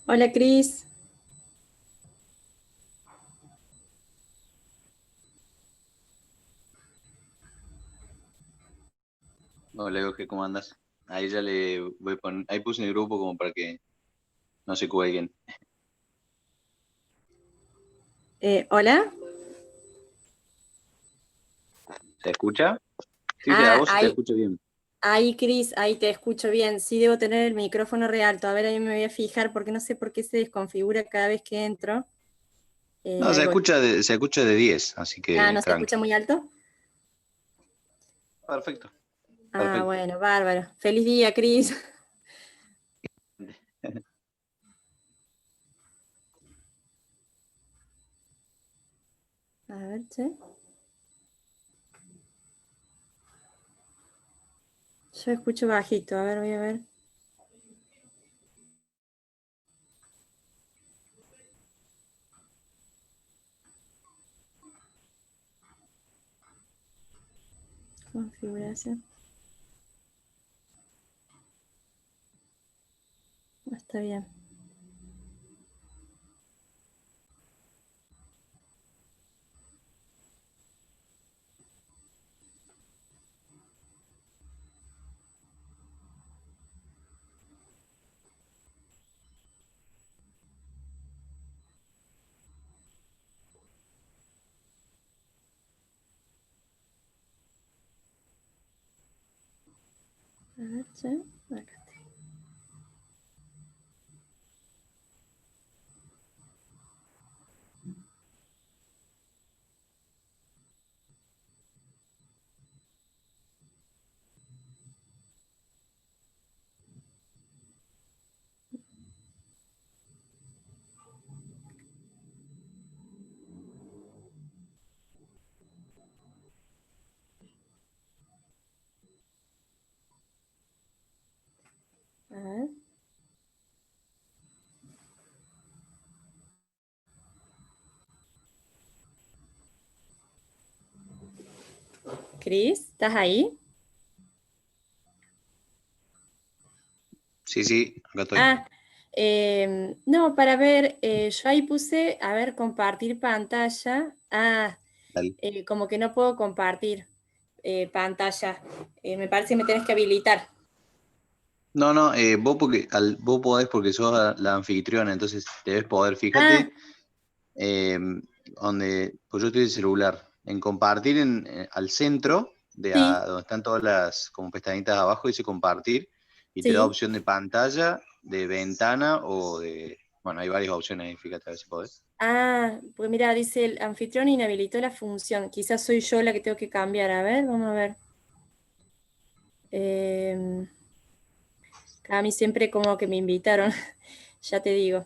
Hola Cris. Hola, Euge, ¿cómo andas? Ahí ya le voy a poner, ahí puse en el grupo como para que no se cuelguen. Hola. ¿Se escucha? Sí, a Ah, vos se te ahí, escucha bien. ahí Cris, ahí te escucho bien. Sí, debo tener el micrófono re alto. A ver, ahí me voy a fijar porque no sé por qué se desconfigura cada vez que entro. No, Ahí voy. se escucha de 10, así Ah, que ¿no se tranqui. escucha muy alto? Perfecto, Ah, perfecto. bueno, bárbaro. Feliz día, Cris. A ver, che. Yo escucho bajito. A ver, voy a ver. Configuración. Está bien. A ver, che. Acá está. A ver. Cris, ¿estás ahí? Sí, sí, acá estoy. Ah, no, para ver, yo ahí puse, a ver, compartir pantalla. Ah, Dale. como que no puedo compartir pantalla. Me parece que me tenés que habilitar. No, no, vos, vos podés porque sos la anfitriona, entonces debes poder, Ah, fíjate, eh, pues yo estoy de celular, en compartir al centro, sí, donde están todas las como pestañitas abajo, dice compartir, y te da sí. opción de pantalla, de ventana bueno, hay varias opciones ahí, fíjate a ver si podés. Ah, pues mira, dice el anfitrión inhabilitó la función. Quizás soy yo la que tengo que cambiar. A ver, vamos a ver. Eh, a mí siempre como que me invitaron, ya te digo.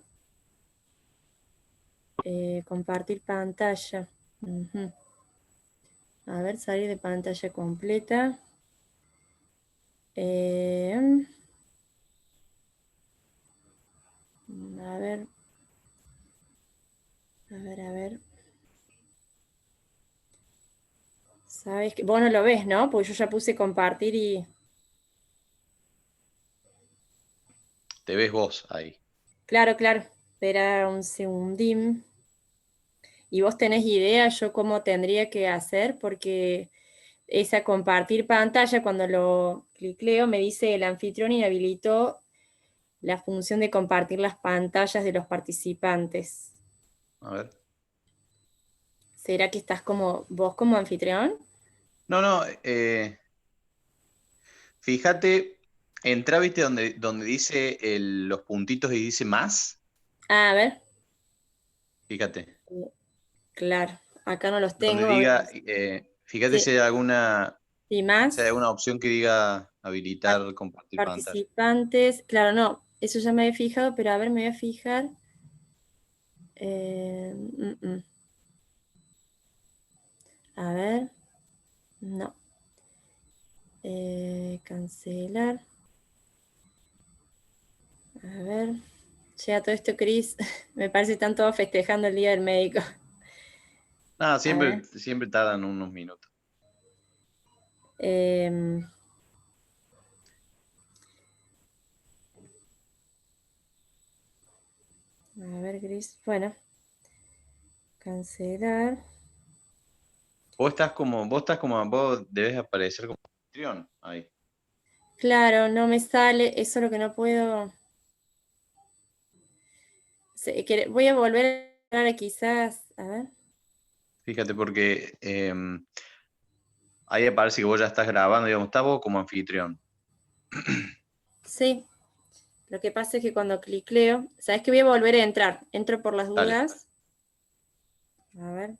Compartir pantalla. Ujú. A ver, salir de pantalla completa. Eh, a ver, a ver. Sabes que vos no lo ves, ¿no? Porque yo ya puse compartir y. Te ves vos ahí. Claro, claro. Espera un segundín. ¿Y vos tenés idea yo cómo tendría que hacer? Porque esa compartir pantalla, cuando lo clicleo, me dice el anfitrión inhabilitó la función de compartir las pantallas de los participantes. A ver. ¿Será que estás como vos como anfitrión? No, no, fíjate, entra, viste, donde dice los puntitos y dice más. Ah, a ver. Fíjate. Claro, acá no los Donde tengo. A ver. diga, fíjate Sí, y si hay más. alguna opción que diga habilitar compartir pantalla. Participantes, claro, no, eso ya me había fijado, pero a ver, me voy a fijar. Eh, mm, mm. A ver, no. Cancelar. A ver. Llega todo esto, Cris. Me parece que están todos festejando el Día del Médico. Nada, A siempre, ver. siempre tardan unos minutos. eh, A ver, gris. Bueno. Cancelar. Vos debes aparecer como anfitrión ahí. Claro, no me sale. Eso es lo que no puedo. Voy a volver a quizás. A ver. Fíjate, porque ahí aparece que vos ya estás grabando, digamos, estás vos como anfitrión. Sí. Lo que pasa es que cuando clicleo. ¿Sabes que voy a volver a entrar? Entro por las Dale. dudas. A ver.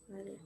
Vale.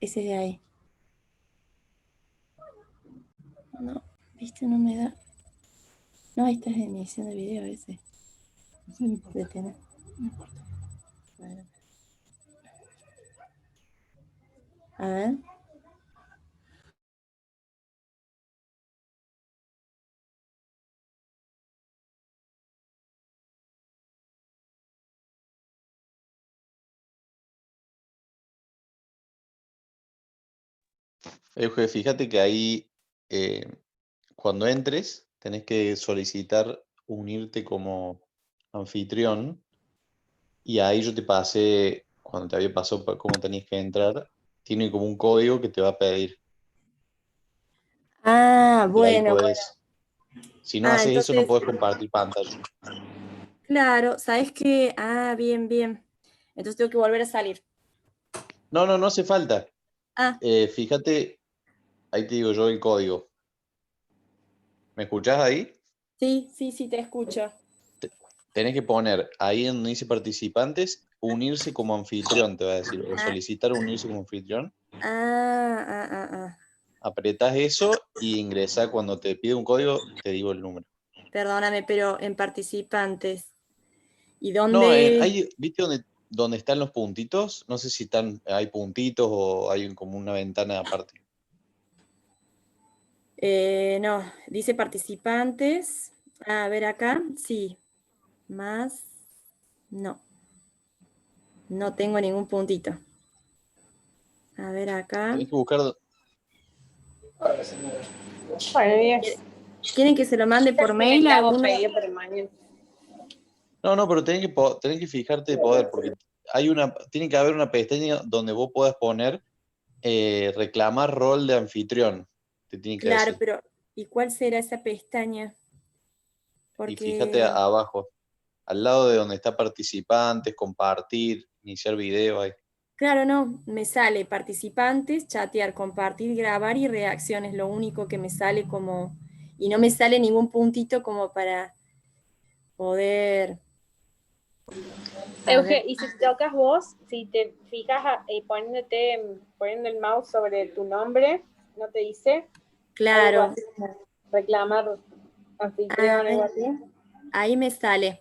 Ese de ahí. No, viste, no me da. No, ahí está en edición de video ese. Detener. No importa. Bueno. A ver. Euge, fíjate que ahí, eh, cuando entres, tenés que solicitar unirte como anfitrión. Y ahí yo te pasé, cuando te había pasado cómo tenías que entrar, tiene como un código que te va a pedir. Ah, Y ahí bueno, bueno. puedes, si no Ah, haces eso, no entonces, podés compartir pantalla. claro, ¿sabes qué? Ah, bien, bien. Entonces tengo que volver a salir. No, no, no hace falta. Ah, Fíjate, ahí te digo yo el código. ¿Me escuchás ahí? sí, sí, sí, te escucho. Te- Tenés que poner ahí en donde dice participantes, unirse como anfitrión, te va a decir, o Ah, solicitar unirse como anfitrión. ah. Apretás eso y ingresa. Cuando te pide un código, te digo el número. Perdóname, pero en participantes. ¿Y No, dónde? ahí, ¿viste donde están los puntitos? No sé si hay puntitos o hay como una ventana aparte. No, dice participantes. A ver acá, sí. Más, no. No tengo ningún puntito. A ver acá. Tenés que buscar. Bueno, 10. ¿Quieren que se lo mande por mail a alguno? No, pero tenés que fijarte de poder, porque tiene que haber una pestaña donde vos puedas poner reclamar rol de anfitrión. Te tiene que Claro, decir. pero ¿y cuál será esa pestaña? Y fíjate Porque, abajo, al lado de donde está participantes, compartir, iniciar video ahí. claro, no, me sale participantes, chatear, compartir, grabar y reacciones, lo único que me sale como, y no me sale ningún puntito como para poder... A ver. Euge, y si tocas vos, si te fijas poniendo el mouse sobre tu nombre, ¿no te dice algo Claro, así como reclamar ah, anfitrión, algo así? ahí me sale.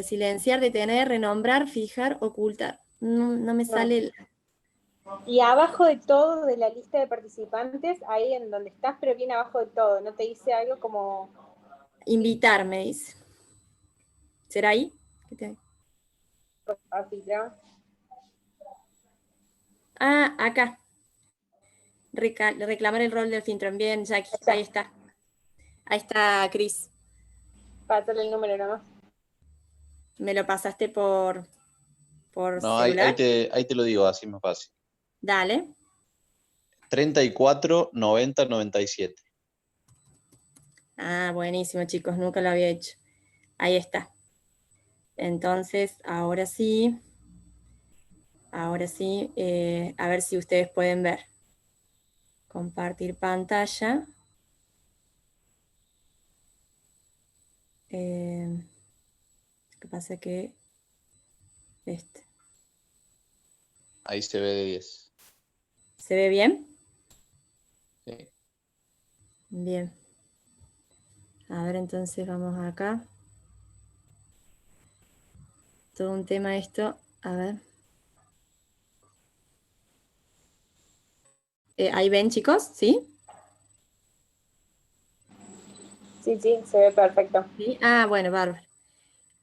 Silenciar, detener, renombrar, fijar, ocultar. No, no me No. sale Y abajo de todo, de la lista de participantes, ahí en donde estás, pero bien abajo de todo, ¿no te dice algo como invitar, me dice. ¿Será ahí? anfitrión? Ah, acá. Reclamar el rol del Fintron. Bien, Jackie, ahí está. Ahí está, Cris. Pásale el número nomás. ¿Me lo pasaste por No, celular? ahí te lo digo, así más fácil. Dale. 34 90 97. Ah, buenísimo, chicos, nunca lo había hecho. Ahí está. Entonces, ahora sí, a ver si ustedes pueden ver. Compartir pantalla. Lo que pasa que este. Ahí se ve de 10. ¿Se ve bien? Sí. Bien. A ver, entonces vamos acá. Todo un tema esto. A ver. ¿Ahí ven, chicos? ¿Sí? Sí, se ve perfecto. ¿Sí? Ah, bueno, bárbaro.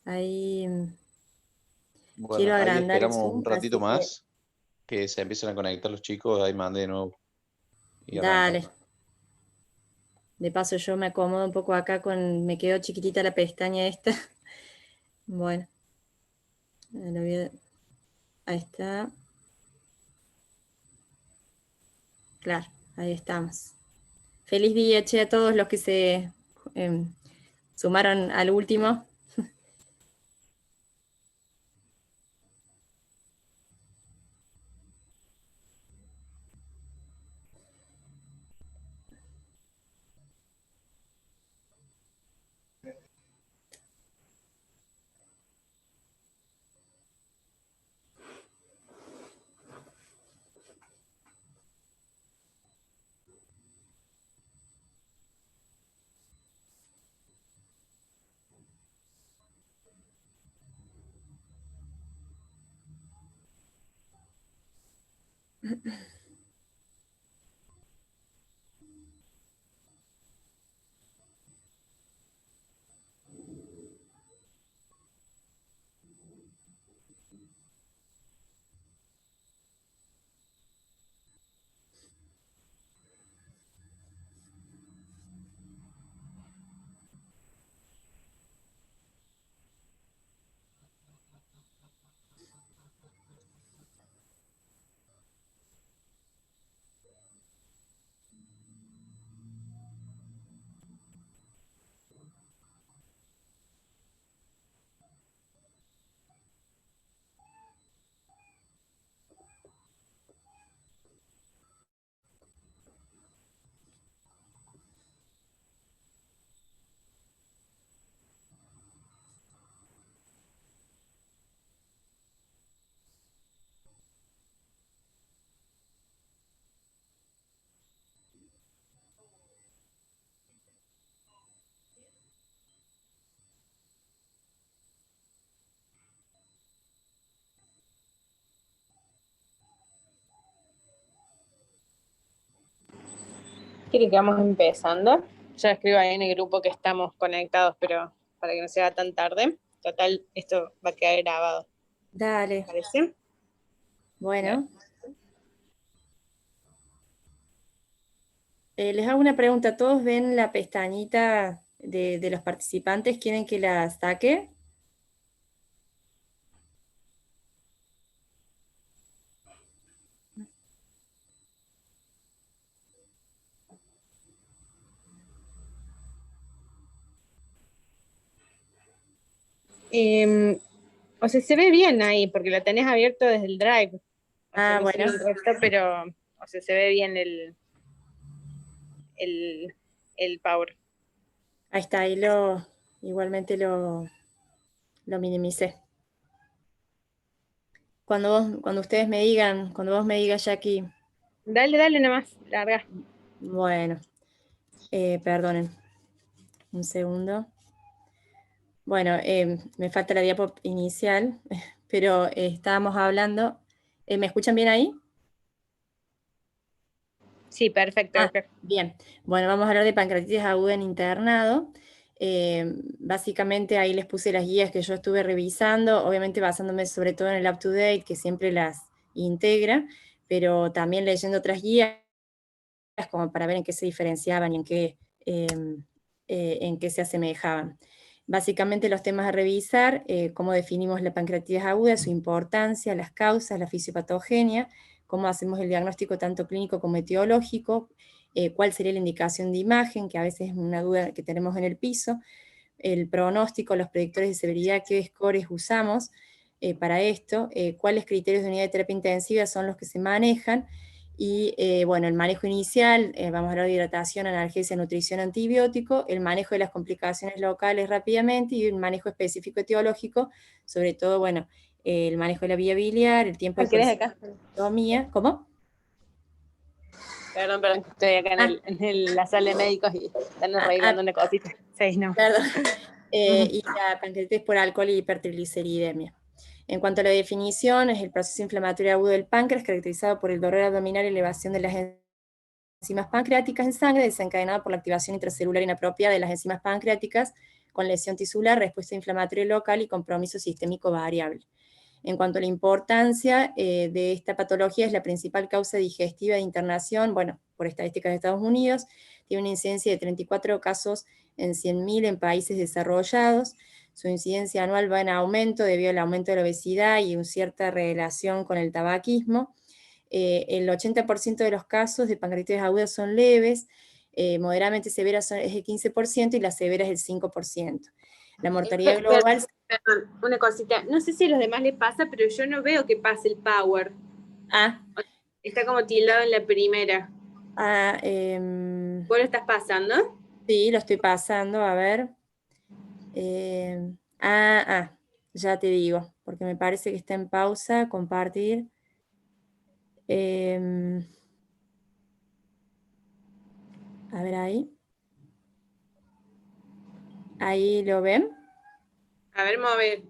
Ahí quiero Bueno, ahí agrandar el esperamos Zoom, un ratito así que más que se empiecen a conectar los chicos. Ahí mande de nuevo y dale. arrancamos. De paso yo me acomodo un poco acá me quedó chiquitita la pestaña esta. Bueno, ahí está. Claro, ahí estamos. Feliz día, che, a todos los que se sumaron al último. ¿Quiere que vamos empezando? Ya escribo ahí en el grupo que estamos conectados, pero para que no sea tan tarde. Total, esto va a quedar grabado. Dale. ¿Parece? Bien. Bueno, Les hago una pregunta. ¿Todos ven la pestañita de los participantes? ¿Quieren que la saque? O sea, se ve bien ahí, porque lo tenés abierto desde el Drive. O sea, no sé Bueno. el resto, pero o sea, se ve bien el Power. Ahí está, igualmente lo minimicé. Cuando ustedes me digan, cuando vos me digas, Jackie, Dale nomás, larga. bueno, perdonen, un segundo. Bueno, me falta la diapo inicial, pero estábamos hablando, ¿me escuchan bien ahí? Sí, perfecto. Bien, bueno, vamos a hablar de pancreatitis aguda en internado. Básicamente ahí les puse las guías que yo estuve revisando, obviamente basándome sobre todo en el UpToDate, que siempre las integra, pero también leyendo otras guías como para ver en qué se diferenciaban y en qué se asemejaban. Básicamente los temas a revisar, cómo definimos la pancreatitis aguda, su importancia, las causas, la fisiopatogenia, cómo hacemos el diagnóstico tanto clínico como etiológico, cuál sería la indicación de imagen, que a veces es una duda que tenemos en el piso, el pronóstico, los predictores de severidad, qué scores usamos para esto, cuáles criterios de unidad de terapia intensiva son los que se manejan, y bueno, el manejo inicial, vamos a hablar de hidratación, analgesia, nutrición, antibiótico, el manejo de las complicaciones locales rápidamente y el manejo específico etiológico, sobre todo, bueno, el manejo de la vía biliar, el tiempo de ¿Querés acá? colostomía. ¿Cómo? Perdón, estoy acá en la sala de médicos y están arreglando una cosita. Sí, no. Perdón. Y la pancreatitis por alcohol y hipertrigliceridemia. En cuanto a la definición, es el proceso inflamatorio agudo del páncreas caracterizado por el dolor abdominal y elevación de las enzimas pancreáticas en sangre, desencadenado por la activación intracelular inapropiada de las enzimas pancreáticas, con lesión tisular, respuesta inflamatoria local y compromiso sistémico variable. En cuanto a la importancia de esta patología, es la principal causa digestiva de internación, bueno, por estadísticas de Estados Unidos, tiene una incidencia de 34 casos en 100.000 en países desarrollados. Su incidencia anual va en aumento debido al aumento de la obesidad y una cierta relación con el tabaquismo. El 80% de los casos de pancreatitis aguda son leves, moderadamente severas es el 15% y las severas el 5%. La mortalidad global... Perdón, una cosita. No sé si a los demás les pasa, pero yo no veo que pase el Power. Está como tildado en la primera. ¿Vos lo estás pasando? Sí, lo estoy pasando, a ver. Ya te digo, porque me parece que está en pausa, compartir. A ver ahí. ¿Ahí lo ven? A ver, move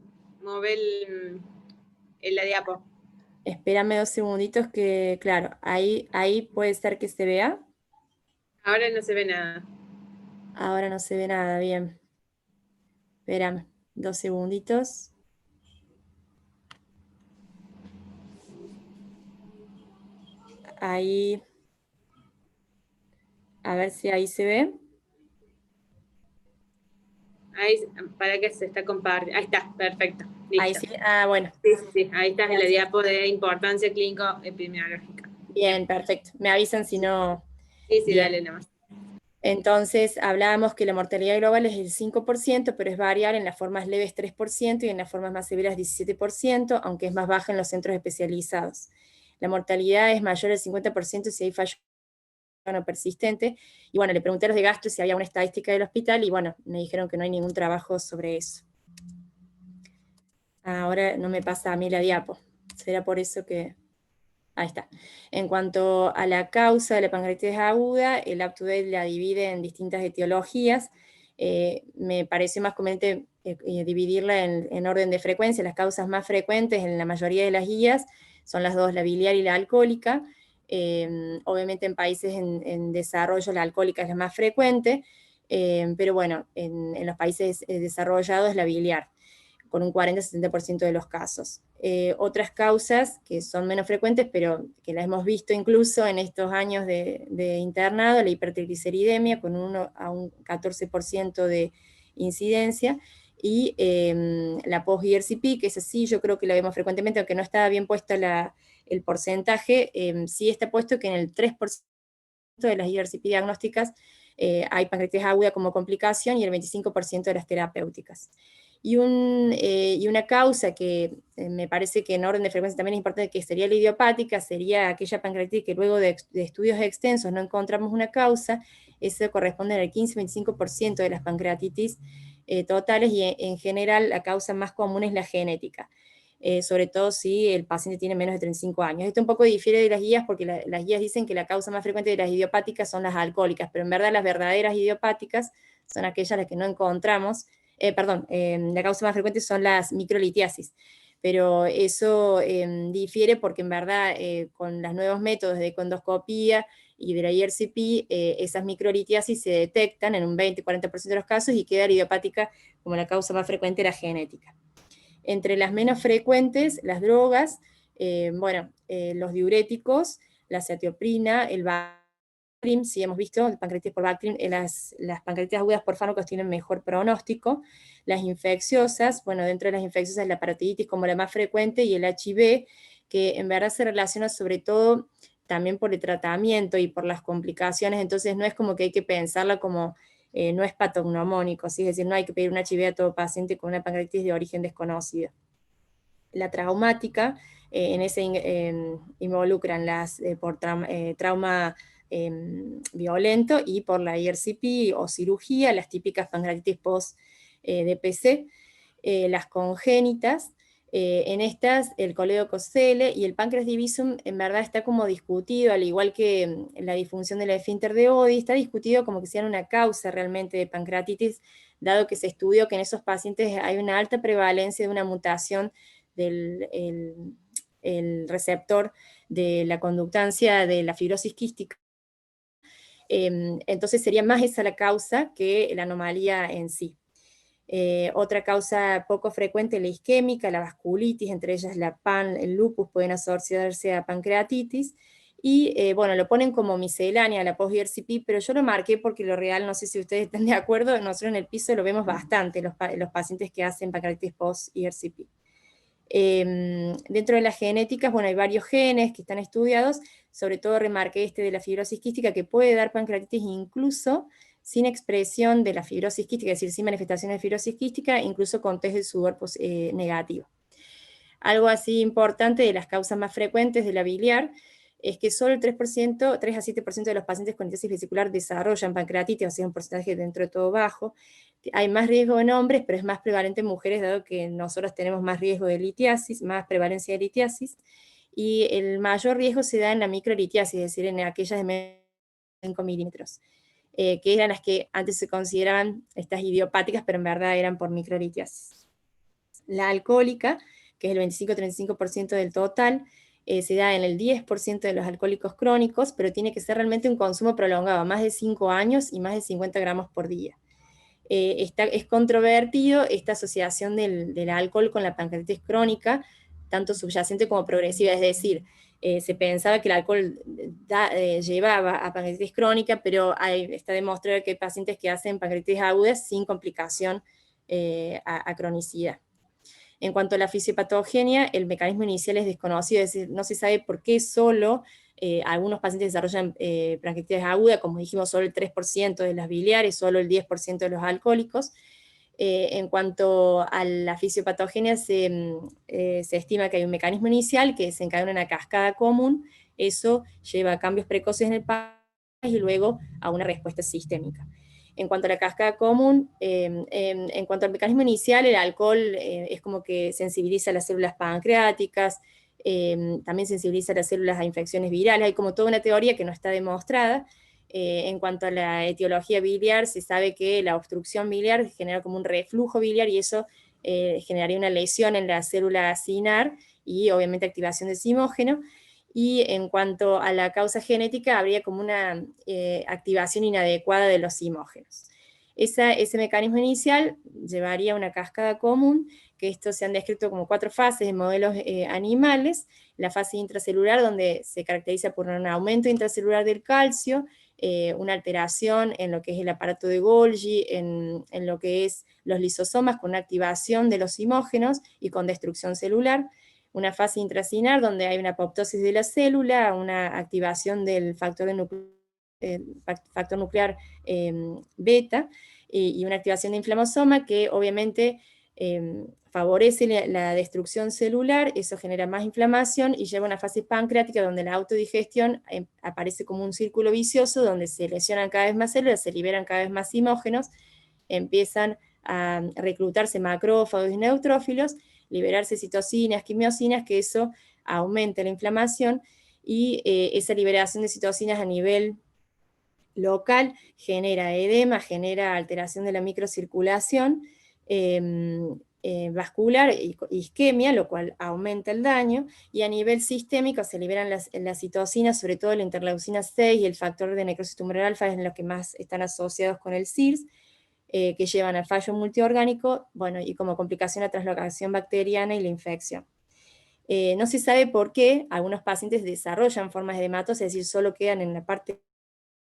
la diapo. Espérame 2 segunditos que, claro, ahí puede ser que se vea. Ahora no se ve nada. Ahora no se ve nada, bien. Espérame, 2 segunditos. Ahí, a ver si ahí se ve. Ahí, para que se está compartiendo. Ahí está, perfecto. Listo. Ahí sí, bueno. Sí, ahí está en la diapo de importancia clínico-epidemiológica. Bien, perfecto. Me avisan si no. Sí, bien. Dale nomás. Entonces, hablábamos que la mortalidad global es el 5%, pero es variable, en las formas leves 3% y en las formas más severas 17%, aunque es más baja en los centros especializados. La mortalidad es mayor al 50% si hay fallo no persistente. Y bueno, le pregunté a los de gastro si había una estadística del hospital y bueno, me dijeron que no hay ningún trabajo sobre eso. Ahora no me pasa a mí la diapo. Será por eso que... Ahí está. En cuanto a la causa de la pancreatitis aguda, el UpToDate la divide en distintas etiologías. Me pareció más conveniente dividirla en orden de frecuencia. Las causas más frecuentes en la mayoría de las guías son las dos, la biliar y la alcohólica. Obviamente en países en desarrollo la alcohólica es la más frecuente, pero bueno, en los países desarrollados es la biliar. por un 40-70% de los casos. Otras causas que son menos frecuentes, pero que las hemos visto incluso en estos años de internado, la hipertrigliceridemia con 1 a un 14% de incidencia, y la post-ERCP, que es así, yo creo que la vemos frecuentemente, aunque no estaba bien puesto el porcentaje, sí está puesto que en el 3% de las ERCP diagnósticas hay pancreatitis aguda como complicación y el 25% de las terapéuticas. Y una causa que me parece que en orden de frecuencia también es importante, que sería la idiopática, sería aquella pancreatitis que luego de estudios extensos no encontramos una causa. Eso corresponde al 15-25% de las pancreatitis totales, y en general la causa más común es la genética. Sobre todo si el paciente tiene menos de 35 años. Esto un poco difiere de las guías, porque las guías dicen que la causa más frecuente de las idiopáticas son las alcohólicas, pero en verdad las verdaderas idiopáticas son aquellas las que no encontramos, la causa más frecuente son las microlitiasis, pero eso difiere porque en verdad con los nuevos métodos de endoscopía y de la ERCP, esas microlitiasis se detectan en un 20-40% de los casos y queda la idiopática como la causa más frecuente, la genética. Entre las menos frecuentes, las drogas, los diuréticos, la cetioprina, el Bactrim, sí hemos visto, el pancreatitis por Bactrim, las pancreatitis agudas por fármacos tienen mejor pronóstico. Las infecciosas, bueno, dentro de las infecciosas la parotiditis como la más frecuente, y el HIV, que en verdad se relaciona sobre todo también por el tratamiento y por las complicaciones, entonces no es como que hay que pensarla como no es patognomónico, ¿sí? Es decir, no hay que pedir un HIV a todo paciente con una pancreatitis de origen desconocido. La traumática, en ese involucran por trauma violento y por la ERCP o cirugía, las típicas pancreatitis post-DPC, las congénitas. En estas, el coledococcele y el páncreas divisum en verdad está como discutido, al igual que la disfunción del esfínter de Oddi, está discutido como que sea una causa realmente de pancreatitis, dado que se estudió que en esos pacientes hay una alta prevalencia de una mutación del el receptor de la conductancia de la fibrosis quística. Entonces sería más esa la causa que la anomalía en sí. Otra causa poco frecuente, la isquémica, la vasculitis, entre ellas la PAN, el lupus, pueden asociarse a pancreatitis, y lo ponen como miscelánea la post-ERCP, pero yo lo marqué porque lo real, no sé si ustedes están de acuerdo, nosotros en el piso lo vemos bastante, los pacientes que hacen pancreatitis post-ERCP. Dentro de las genéticas, hay varios genes que están estudiados, sobre todo remarqué este de la fibrosis quística, que puede dar pancreatitis incluso sin expresión de la fibrosis quística, es decir, sin manifestaciones de fibrosis quística, incluso con test de sudor negativo. Algo así importante de las causas más frecuentes de la biliar es que solo el 3%, 3 a 7% de los pacientes con litiasis vesicular desarrollan pancreatitis, o sea, un porcentaje dentro de todo bajo. Hay más riesgo en hombres, pero es más prevalente en mujeres, dado que nosotros tenemos más riesgo de litiasis, más prevalencia de litiasis, y el mayor riesgo se da en la microlitiasis, es decir, en aquellas de menos de 5 milímetros, que eran las que antes se consideraban estas idiopáticas, pero en verdad eran por microlitiasis. La alcohólica, que es el 25-35% del total, se da en el 10% de los alcohólicos crónicos, pero tiene que ser realmente un consumo prolongado, más de 5 años y más de 50 gramos por día. Es controvertido esta asociación del alcohol con la pancreatitis crónica, tanto subyacente como progresiva, es decir, se pensaba que el alcohol llevaba a pancreatitis crónica, pero está demostrado que hay pacientes que hacen pancreatitis agudas sin complicación a cronicidad. En cuanto a la fisiopatogenia, el mecanismo inicial es desconocido, es decir, no se sabe por qué solo algunos pacientes desarrollan pancreatitis aguda, como dijimos, solo el 3% de las biliares, solo el 10% de los alcohólicos. En cuanto a la fisiopatogenia, se estima que hay un mecanismo inicial que desencadena una cascada común, eso lleva a cambios precoces en el paciente y luego a una respuesta sistémica. En cuanto a la cascada común, en cuanto al mecanismo inicial, el alcohol es como que sensibiliza a las células pancreáticas, también sensibiliza a las células a infecciones virales, hay como toda una teoría que no está demostrada. En cuanto a la etiología biliar, se sabe que la obstrucción biliar genera como un reflujo biliar y eso generaría una lesión en la célula cinar y obviamente activación del simógeno. Y en cuanto a la causa genética, habría como una activación inadecuada de los simógenos. Ese mecanismo inicial llevaría a una cascada común, que estos se han descrito como 4 fases en modelos animales. La fase intracelular, donde se caracteriza por un aumento intracelular del calcio, una alteración en lo que es el aparato de Golgi, en lo que es los lisosomas, con una activación de los zimógenos y con destrucción celular. Una fase intracinar, donde hay una apoptosis de la célula, una activación del factor nuclear beta, y una activación de inflamosoma que obviamente favorece la destrucción celular. Eso genera más inflamación y lleva a una fase pancreática donde la autodigestión aparece como un círculo vicioso, donde se lesionan cada vez más células, se liberan cada vez más zimógenos, empiezan a reclutarse macrófagos y neutrófilos, liberarse citocinas, quimiosinas, que eso aumenta la inflamación, y esa liberación de citocinas a nivel local genera edema, genera alteración de la microcirculación vascular y isquemia, lo cual aumenta el daño, y a nivel sistémico se liberan las citocinas, sobre todo la interleucina 6 y el factor de necrosis tumoral alfa, en los que más están asociados con el CIRS, que llevan al fallo multiorgánico, bueno, y como complicación la translocación bacteriana y la infección. No se sabe por qué algunos pacientes desarrollan formas de hematosis, es decir, solo quedan en la parte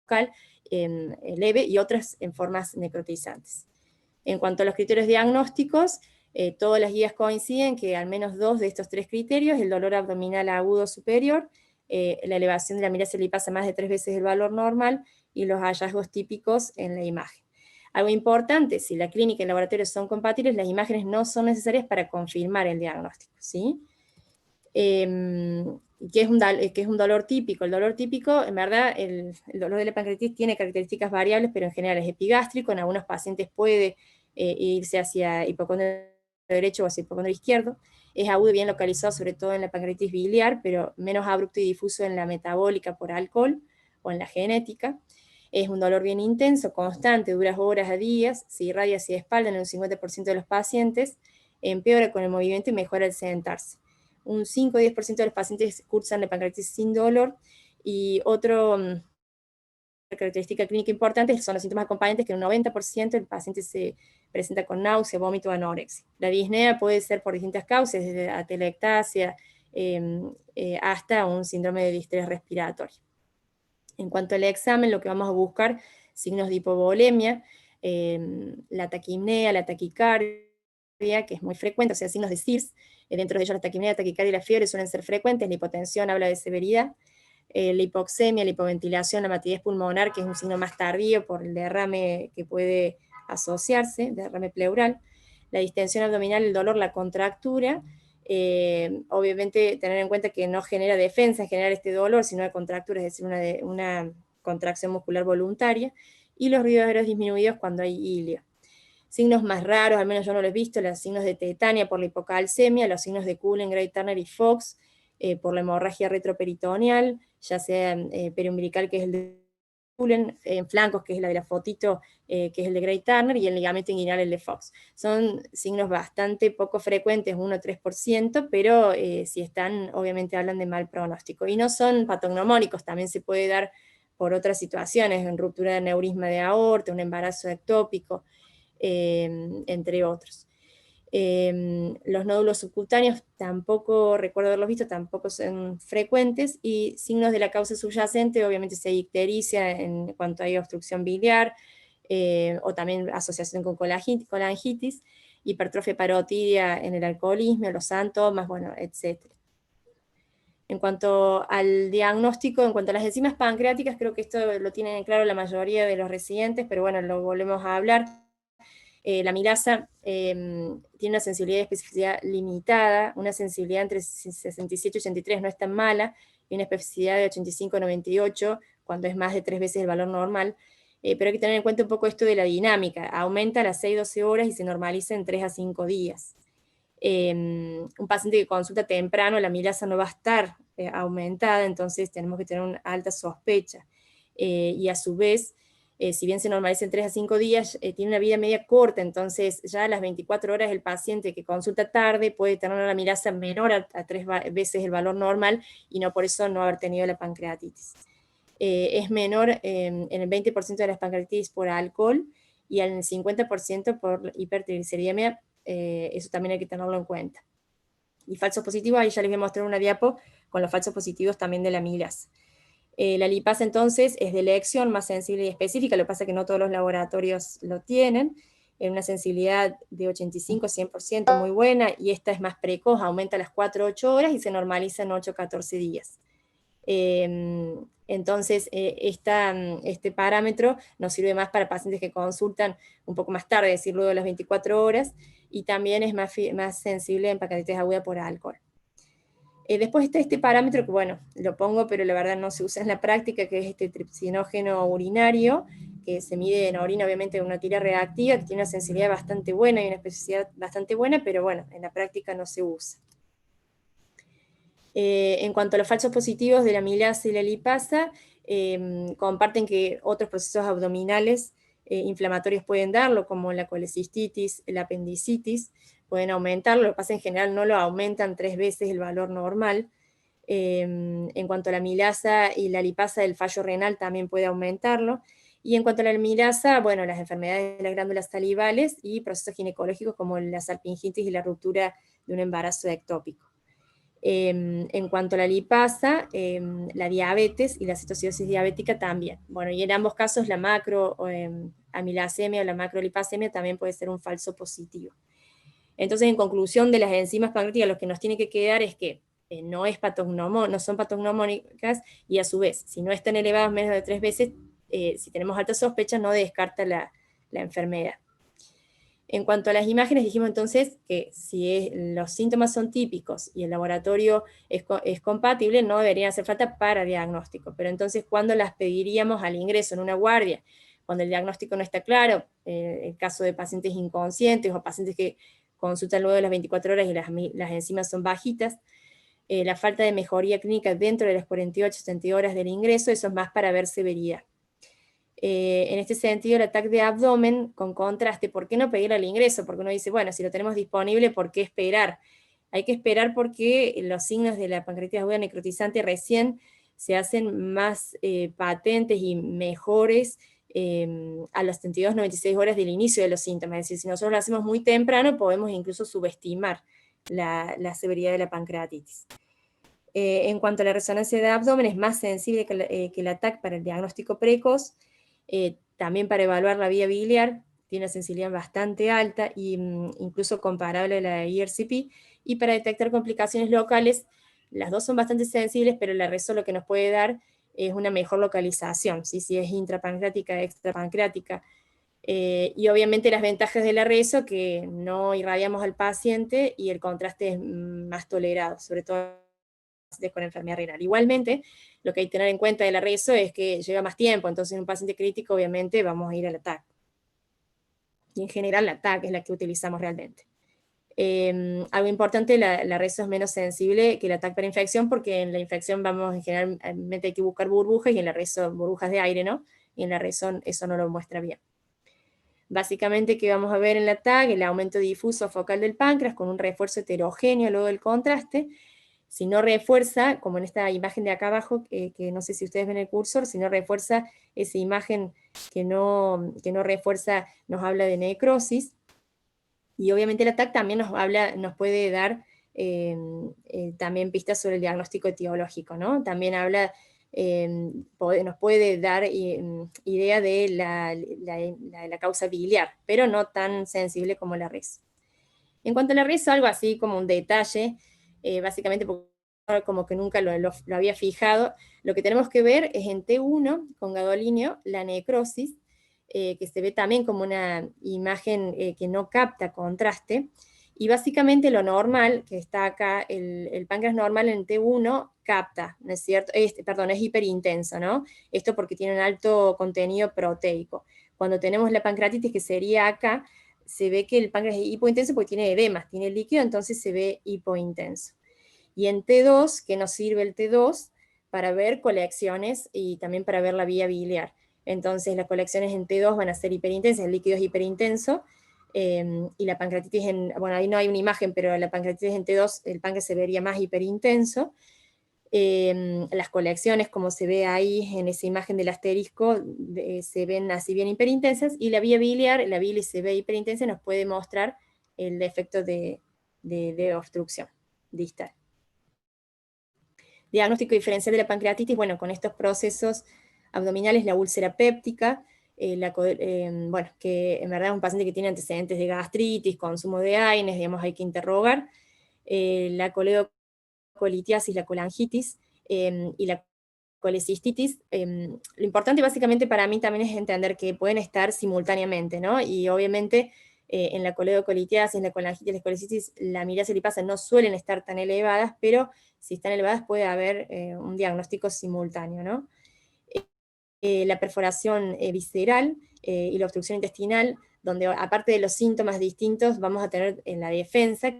local leve, y otras en formas necrotizantes. En cuanto a los criterios diagnósticos, todas las guías coinciden que al menos 2 de estos 3 criterios: el dolor abdominal agudo superior, la elevación de la mirasa lipasa más de 3 veces el valor normal, y los hallazgos típicos en la imagen. Algo importante: si la clínica y el laboratorio son compatibles, las imágenes no son necesarias para confirmar el diagnóstico, ¿sí? ¿Qué es un dolor típico? El dolor típico, en verdad, el dolor de la pancreatitis tiene características variables, pero en general es epigástrico. En algunos pacientes puede irse hacia hipocondrio derecho o hacia hipocondrio izquierdo. Es agudo y bien localizado, sobre todo en la pancreatitis biliar, pero menos abrupto y difuso en la metabólica por alcohol o en la genética. Es un dolor bien intenso, constante, dura horas a días, se irradia hacia la espalda en un 50% de los pacientes, empeora con el movimiento y mejora al sentarse. Un 5 o 10% de los pacientes cursan de pancreatitis sin dolor, y otra característica clínica importante son los síntomas acompañantes, que en un 90% el paciente se presenta con náusea, vómito o anorexia. La disnea puede ser por distintas causas, desde atelectasia hasta un síndrome de distrés respiratorio. En cuanto al examen, lo que vamos a buscar: signos de hipovolemia, la taquipnea, la taquicardia, que es muy frecuente, o sea, signos de CIRS. Dentro de ellos la taquipnea, la taquicardia y la fiebre suelen ser frecuentes. La hipotensión habla de severidad. La hipoxemia, la hipoventilación, la matidez pulmonar, que es un signo más tardío por el derrame que puede asociarse, derrame pleural. La distensión abdominal, el dolor, la contractura. Obviamente tener en cuenta que no genera defensa en generar este dolor, sino de contractura, es decir, una contracción muscular voluntaria. Y los ruidos aéreos disminuidos cuando hay ilio. Signos más raros, al menos yo no los he visto: los signos de tetania por la hipocalcemia, los signos de Cullen, Gray, Turner y Fox por la hemorragia retroperitoneal, ya sea periumbilical, que es el de Cullen, en flancos, que es la de la fotito, que es el de Gray Turner, y el ligamento inguinal, el de Fox. Son signos bastante poco frecuentes, 1 o 3%, pero si están, obviamente hablan de mal pronóstico. Y no son patognomónicos, también se puede dar por otras situaciones, en ruptura de aneurisma de aorta, un embarazo ectópico, entre otros. Los nódulos subcutáneos tampoco recuerdo haberlos visto, tampoco son frecuentes, y signos de la causa subyacente: obviamente si hay ictericia en cuanto hay obstrucción biliar, o también asociación con colangitis, hipertrofia parotidia en el alcoholismo, los sántomas, bueno, etc. En cuanto al diagnóstico, en cuanto a las enzimas pancreáticas, creo que esto lo tienen claro la mayoría de los residentes, pero bueno, lo volvemos a hablar. La milasa tiene una sensibilidad y especificidad limitada, una sensibilidad entre 67 y 83 no es tan mala, y una especificidad de 85 a 98 cuando es más de 3 veces el valor normal, pero hay que tener en cuenta un poco esto de la dinámica: aumenta a las 6-12 horas y se normaliza en 3 a 5 días. Un paciente que consulta temprano, la milasa no va a estar aumentada, entonces tenemos que tener una alta sospecha, y a su vez, si bien se normaliza en 3 a 5 días, tiene una vida media corta, entonces ya a las 24 horas el paciente que consulta tarde puede tener una milasa menor a 3 veces el valor normal, y no por eso no haber tenido la pancreatitis. Es menor en el 20% de las pancreatitis por alcohol, y al 50% por hipertrigliceridemia, eso también hay que tenerlo en cuenta. Y falsos positivos, ahí ya les voy a mostrar una diapo con los falsos positivos también de la amilasa. La lipasa entonces es de elección más sensible y específica, lo que pasa es que no todos los laboratorios lo tienen, en una sensibilidad de 85-100% muy buena, y esta es más precoz, aumenta a las 4-8 horas y se normaliza en 8-14 días. Entonces, este parámetro nos sirve más para pacientes que consultan un poco más tarde, es decir, luego de las 24 horas, y también es más sensible en pancreatitis aguda por alcohol. Después está este parámetro que, bueno, lo pongo, pero la verdad no se usa en la práctica, que es este tripsinógeno urinario, que se mide en orina, obviamente, en una tira reactiva, que tiene una sensibilidad bastante buena y una especificidad bastante buena, pero bueno, en la práctica no se usa. En cuanto a los falsos positivos de la amilasa y la lipasa, comparten que otros procesos abdominales inflamatorios pueden darlo, como la colecistitis, la apendicitis, pueden aumentarlo, lo que pasa en general no lo aumentan 3 veces el valor normal. En cuanto a la amilasa y la lipasa, el fallo renal también puede aumentarlo. Y en cuanto a la amilasa, bueno, las enfermedades de las glándulas salivales y procesos ginecológicos como la salpingitis y la ruptura de un embarazo ectópico. En cuanto a la lipasa, la diabetes y la citocidosis diabética también. Bueno, y en ambos casos la macroamilasemia o la macrolipasemia también puede ser un falso positivo. Entonces, en conclusión de las enzimas pancreáticas, lo que nos tiene que quedar es que no son patognomónicas, y a su vez, si no están elevadas menos de 3 veces, si tenemos alta sospecha, no descarta la enfermedad. En cuanto a las imágenes, dijimos entonces que si los síntomas son típicos y el laboratorio es compatible, no deberían hacer falta para diagnóstico. Pero entonces, ¿cuándo las pediríamos al ingreso en una guardia? Cuando el diagnóstico no está claro, el caso de pacientes inconscientes o pacientes que consultan luego de las 24 horas y las enzimas son bajitas, la falta de mejoría clínica dentro de las 48-70 horas del ingreso, eso es más para ver severidad. En este sentido, el ataque de abdomen con contraste, ¿por qué no pedir al ingreso? Porque uno dice, bueno, si lo tenemos disponible, ¿por qué esperar? Hay que esperar porque los signos de la pancreatitis aguda necrotizante recién se hacen más patentes y mejores a las 72-96 horas del inicio de los síntomas. Es decir, si nosotros lo hacemos muy temprano, podemos incluso subestimar la severidad de la pancreatitis. En cuanto a la resonancia de abdomen, es más sensible que el ATAC para el diagnóstico precoz, también para evaluar la vía biliar, tiene una sensibilidad bastante alta, e incluso comparable a la ERCP, y para detectar complicaciones locales, las dos son bastante sensibles, pero la RESO lo que nos puede dar es una mejor localización, ¿sí? Si es intrapancreática, extrapancreática, y obviamente las ventajas de la RESO, que no irradiamos al paciente y el contraste es más tolerado, sobre todo con enfermedad renal. Igualmente, lo que hay que tener en cuenta de la RESO es que lleva más tiempo, entonces en un paciente crítico obviamente vamos a ir al ATAC. Y en general la ATAC es la que utilizamos realmente. Algo importante, la RESO es menos sensible que el ATAC para infección, porque en la infección generalmente hay que buscar burbujas, y en la RESO burbujas de aire, ¿no? Y en la RESO eso no lo muestra bien. Básicamente, ¿qué vamos a ver en la ATAC? El aumento difuso focal del páncreas con un refuerzo heterogéneo luego del contraste. Si no refuerza, como en esta imagen de acá abajo, que no sé si ustedes ven el cursor, si no refuerza esa imagen que no refuerza, nos habla de necrosis. Y obviamente el ATAC también nos puede dar también pistas sobre el diagnóstico etiológico, ¿no? También habla, nos puede dar idea de la causa biliar, pero no tan sensible como la RESO. En cuanto a la RESO, algo así como un detalle, básicamente porque como que nunca lo había fijado, lo que tenemos que ver es en T1 con gadolinio la necrosis, que se ve también como una imagen que no capta contraste, y básicamente lo normal, que está acá, el páncreas normal en T1 capta, ¿no es cierto? Es hiperintenso, ¿no? Esto porque tiene un alto contenido proteico. Cuando tenemos la pancreatitis, que sería acá, se ve que el páncreas es hipointenso porque tiene edemas, tiene líquido, entonces se ve hipointenso. Y en T2, que nos sirve el T2 para ver colecciones y también para ver la vía biliar. Entonces las colecciones en T2 van a ser hiperintensas, el líquido es hiperintenso, y la pancreatitis, bueno, ahí no hay una imagen, pero la pancreatitis en T2, el páncreas se vería más hiperintenso. Las colecciones, como se ve ahí en esa imagen del asterisco, se ven así bien hiperintensas, y la vía biliar, la bilis se ve hiperintensa, nos puede mostrar el defecto de obstrucción distal. Diagnóstico diferencial de la pancreatitis, bueno, con estos procesos abdominales, la úlcera péptica, bueno, que en verdad es un paciente que tiene antecedentes de gastritis, consumo de AINES, digamos, hay que interrogar, la coledocolitiasis, la colangitis, y la colecistitis. Lo importante básicamente para mí también es entender que pueden estar simultáneamente, ¿no? Y obviamente en la coledocolitiasis, en la colangitis, la colecistitis, la amiloidosis lipasa no suelen estar tan elevadas, pero si están elevadas puede haber un diagnóstico simultáneo, ¿no? La perforación visceral y la obstrucción intestinal, donde aparte de los síntomas distintos vamos a tener en la defensa,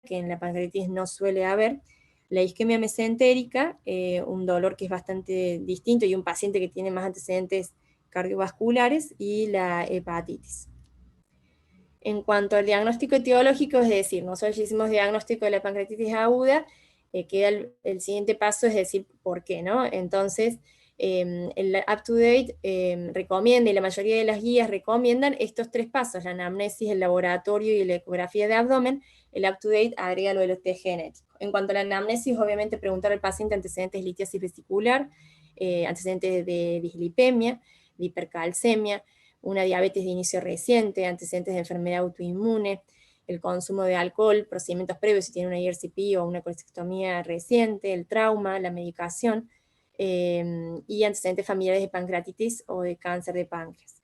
que en la pancreatitis no suele haber, la isquemia mesentérica, un dolor que es bastante distinto, y un paciente que tiene más antecedentes cardiovasculares, y la hepatitis. En cuanto al diagnóstico etiológico, es decir, nosotros hicimos diagnóstico de la pancreatitis aguda, queda el siguiente paso, es decir, ¿por qué, no? Entonces, el UpToDate recomienda, y la mayoría de las guías recomiendan estos 3 pasos: la anamnesis, el laboratorio y la ecografía de abdomen. El UpToDate agrega lo de los test genéticos. En cuanto a la anamnesis, obviamente preguntar al paciente antecedentes de litiasis vesicular, antecedentes de dislipemia, de hipercalcemia, una diabetes de inicio reciente, antecedentes de enfermedad autoinmune, el consumo de alcohol, procedimientos previos si tiene una IRCP o una colestectomía reciente, el trauma, la medicación, y antecedentes familiares de pancreatitis o de cáncer de páncreas.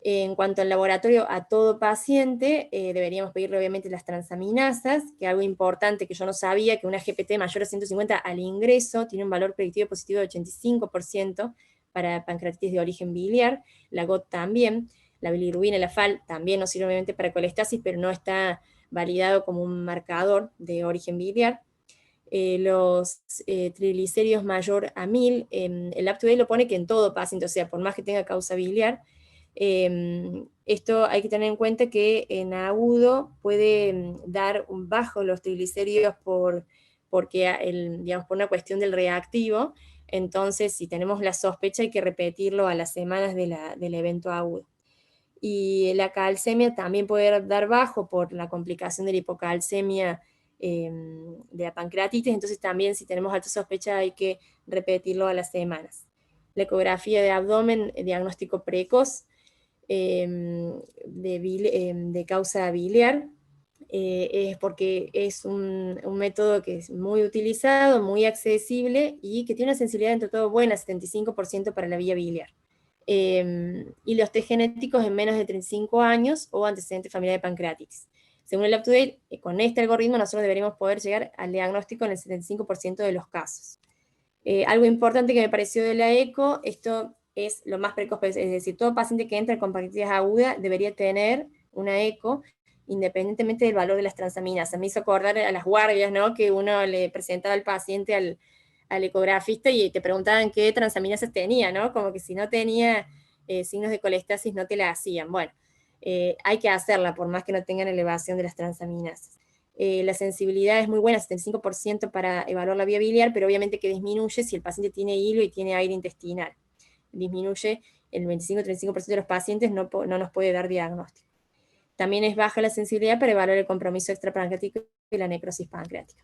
En cuanto al laboratorio, a todo paciente deberíamos pedirle obviamente las transaminasas, que algo importante que yo no sabía, que una GPT mayor a 150 al ingreso tiene un valor predictivo positivo de 85% para pancreatitis de origen biliar, la GOT también, la bilirrubina y la FAL también nos sirve obviamente para colestasis, pero no está validado como un marcador de origen biliar. Los triglicéridos mayor a 1000, el UpToDate lo pone que en todo paciente, o sea, por más que tenga causa biliar. Esto hay que tener en cuenta que en agudo puede dar un bajo los triglicéridos porque digamos, por una cuestión del reactivo. Entonces, si tenemos la sospecha, hay que repetirlo a las semanas del evento agudo. Y la calcemia también puede dar bajo por la complicación de la hipocalcemia de la pancreatitis. Entonces también, si tenemos alta sospecha, hay que repetirlo a las semanas. La ecografía de abdomen, diagnóstico precoz de causa biliar, es porque es un método que es muy utilizado, muy accesible, y que tiene una sensibilidad entre todo buena, 75% para la vía biliar. Y los test genéticos en menos de 35 años o antecedentes familiares de pancreatitis. Según el UpToDate, con este algoritmo nosotros deberíamos poder llegar al diagnóstico en el 75% de los casos. Algo importante que me pareció de la eco, esto es lo más precoz, es decir, todo paciente que entra con pancreatitis aguda debería tener una eco, independientemente del valor de las transaminasas. Me hizo acordar a las guardias, ¿no? Que uno le presentaba al paciente al ecografista y te preguntaban qué transaminasas tenía, ¿no? Como que si no tenía signos de colestasis no te la hacían. Bueno, hay que hacerla por más que no tengan elevación de las transaminasas. La sensibilidad es muy buena, 75% para evaluar la vía biliar, pero obviamente que disminuye si el paciente tiene hilo y tiene aire intestinal. Disminuye el 25-35% de los pacientes, no nos puede dar diagnóstico. También es baja la sensibilidad para evaluar el compromiso extrapancreático y la necrosis pancreática.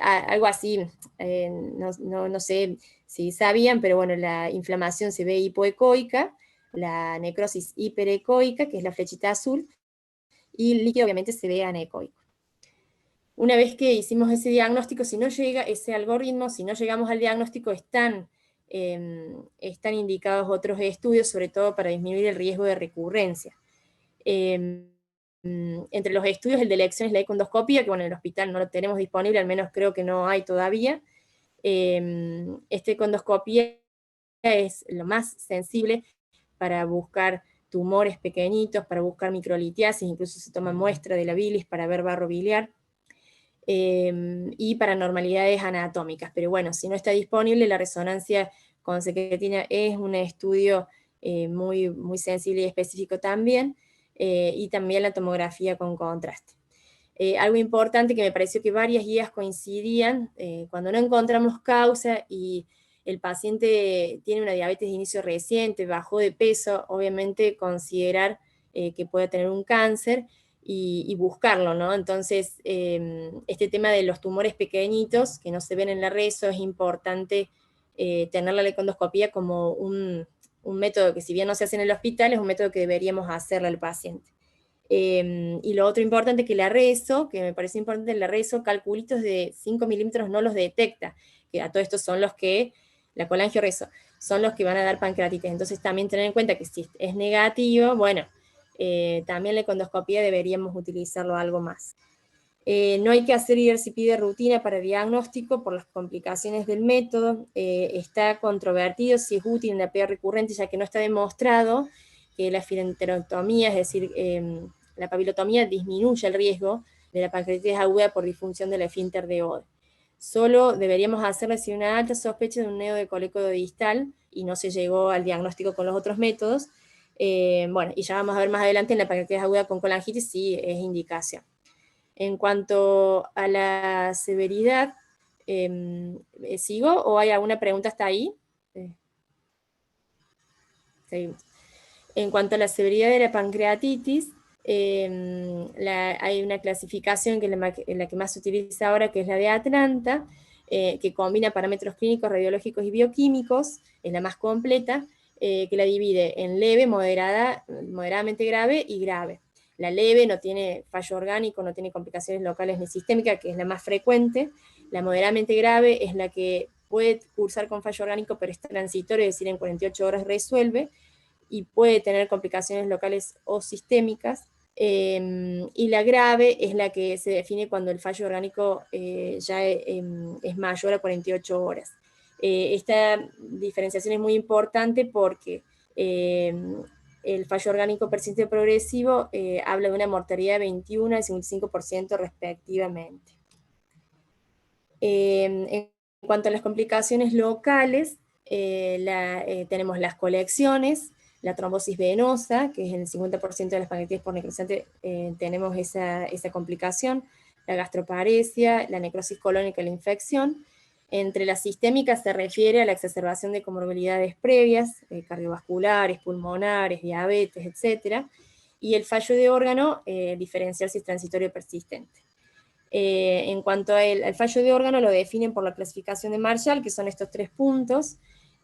Algo así, no sé si sabían, pero bueno, la inflamación se ve hipoecoica, la necrosis hiperecoica, que es la flechita azul, y el líquido obviamente se ve anecoico. Una vez que hicimos ese diagnóstico, si no llega ese algoritmo, si no llegamos al diagnóstico, están indicados otros estudios, sobre todo para disminuir el riesgo de recurrencia. Entre los estudios, el de elección es la econdoscopia, que bueno, en el hospital no lo tenemos disponible, al menos creo que no hay todavía. Esta econdoscopia es lo más sensible para buscar tumores pequeñitos, para buscar microlitiasis, incluso se toma muestra de la bilis para ver barro biliar, y para anormalidades anatómicas. Pero bueno, si no está disponible, la resonancia con secretina es un estudio muy, muy sensible y específico también, y también la tomografía con contraste. Algo importante que me pareció que varias guías coincidían, cuando no encontramos causa y el paciente tiene una diabetes de inicio reciente, bajó de peso, obviamente considerar que puede tener un cáncer y buscarlo, ¿no? Entonces, este tema de los tumores pequeñitos que no se ven en la reso, es importante tener la lecondoscopía como un método que, si bien no se hace en el hospital, es un método que deberíamos hacerle al paciente. Y lo otro importante, que la reso, que me parece importante, la reso, calculitos de 5 milímetros no los detecta, que a todo esto son los que, la colangioreso, son los que van a dar pancreatitis. Entonces también tener en cuenta que si es negativo, bueno, también la econdoscopía deberíamos utilizarlo algo más. No hay que hacer IRCP de rutina para diagnóstico por las complicaciones del método. Está controvertido si es útil en la PA recurrente, ya que no está demostrado que la filenterotomía, es decir, la papilotomía, disminuye el riesgo de la pancreatitis aguda por disfunción del esfínter de Ode. Solo deberíamos hacerle si hay una alta sospecha de un neo de colécodo distal y no se llegó al diagnóstico con los otros métodos. Bueno, y ya vamos a ver más adelante en la pancreatitis aguda con colangitis si es indicación. En cuanto a la severidad, ¿sigo o hay alguna pregunta hasta ahí? Seguimos. En cuanto a la severidad de la pancreatitis, hay una clasificación que es la que más se utiliza ahora, que es la de Atlanta, que combina parámetros clínicos, radiológicos y bioquímicos, es la más completa, que la divide en leve, moderadamente grave y grave. La leve no tiene fallo orgánico, no tiene complicaciones locales ni sistémicas, que es la más frecuente. La moderadamente grave es la que puede cursar con fallo orgánico, pero es transitorio, es decir, en 48 horas resuelve, y puede tener complicaciones locales o sistémicas. Y la grave es la que se define cuando el fallo orgánico ya es mayor a 48 horas. Esta diferenciación es muy importante porque el fallo orgánico persistente progresivo habla de una mortalidad de 21 al 55% respectivamente. En cuanto a las complicaciones locales, tenemos las colecciones, la trombosis venosa, que es en el 50% de las pancreatitis por necrosante, tenemos esa complicación, la gastroparesia, la necrosis colónica y la infección. Entre las sistémicas se refiere a la exacerbación de comorbilidades previas, cardiovasculares, pulmonares, diabetes, etc. Y el fallo de órgano, diferencial si es transitorio o persistente. En cuanto al fallo de órgano, lo definen por la clasificación de Marshall, que son estos 3 puntos,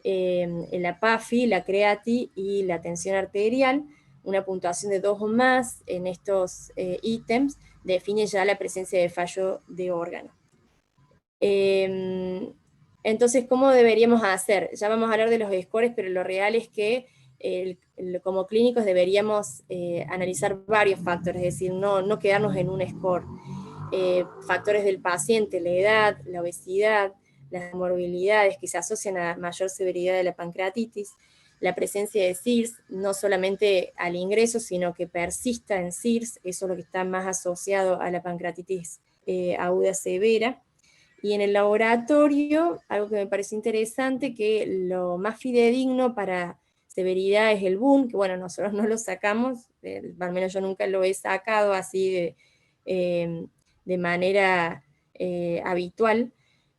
la PAFI, la CREATI y la tensión arterial. Una puntuación de 2 o más en estos ítems define ya la presencia de fallo de órgano. Entonces, ¿cómo deberíamos hacer? Ya vamos a hablar de los scores, pero lo real es que como clínicos deberíamos analizar varios factores, es decir, no quedarnos en un score. Factores del paciente, la edad, la obesidad, las comorbilidades que se asocian a mayor severidad de la pancreatitis, la presencia de CIRS, no solamente al ingreso, sino que persista en CIRS, eso es lo que está más asociado a la pancreatitis aguda severa. Y en el laboratorio, algo que me parece interesante, que lo más fidedigno para severidad es el BUN, que bueno, nosotros no lo sacamos, al menos yo nunca lo he sacado así de manera habitual,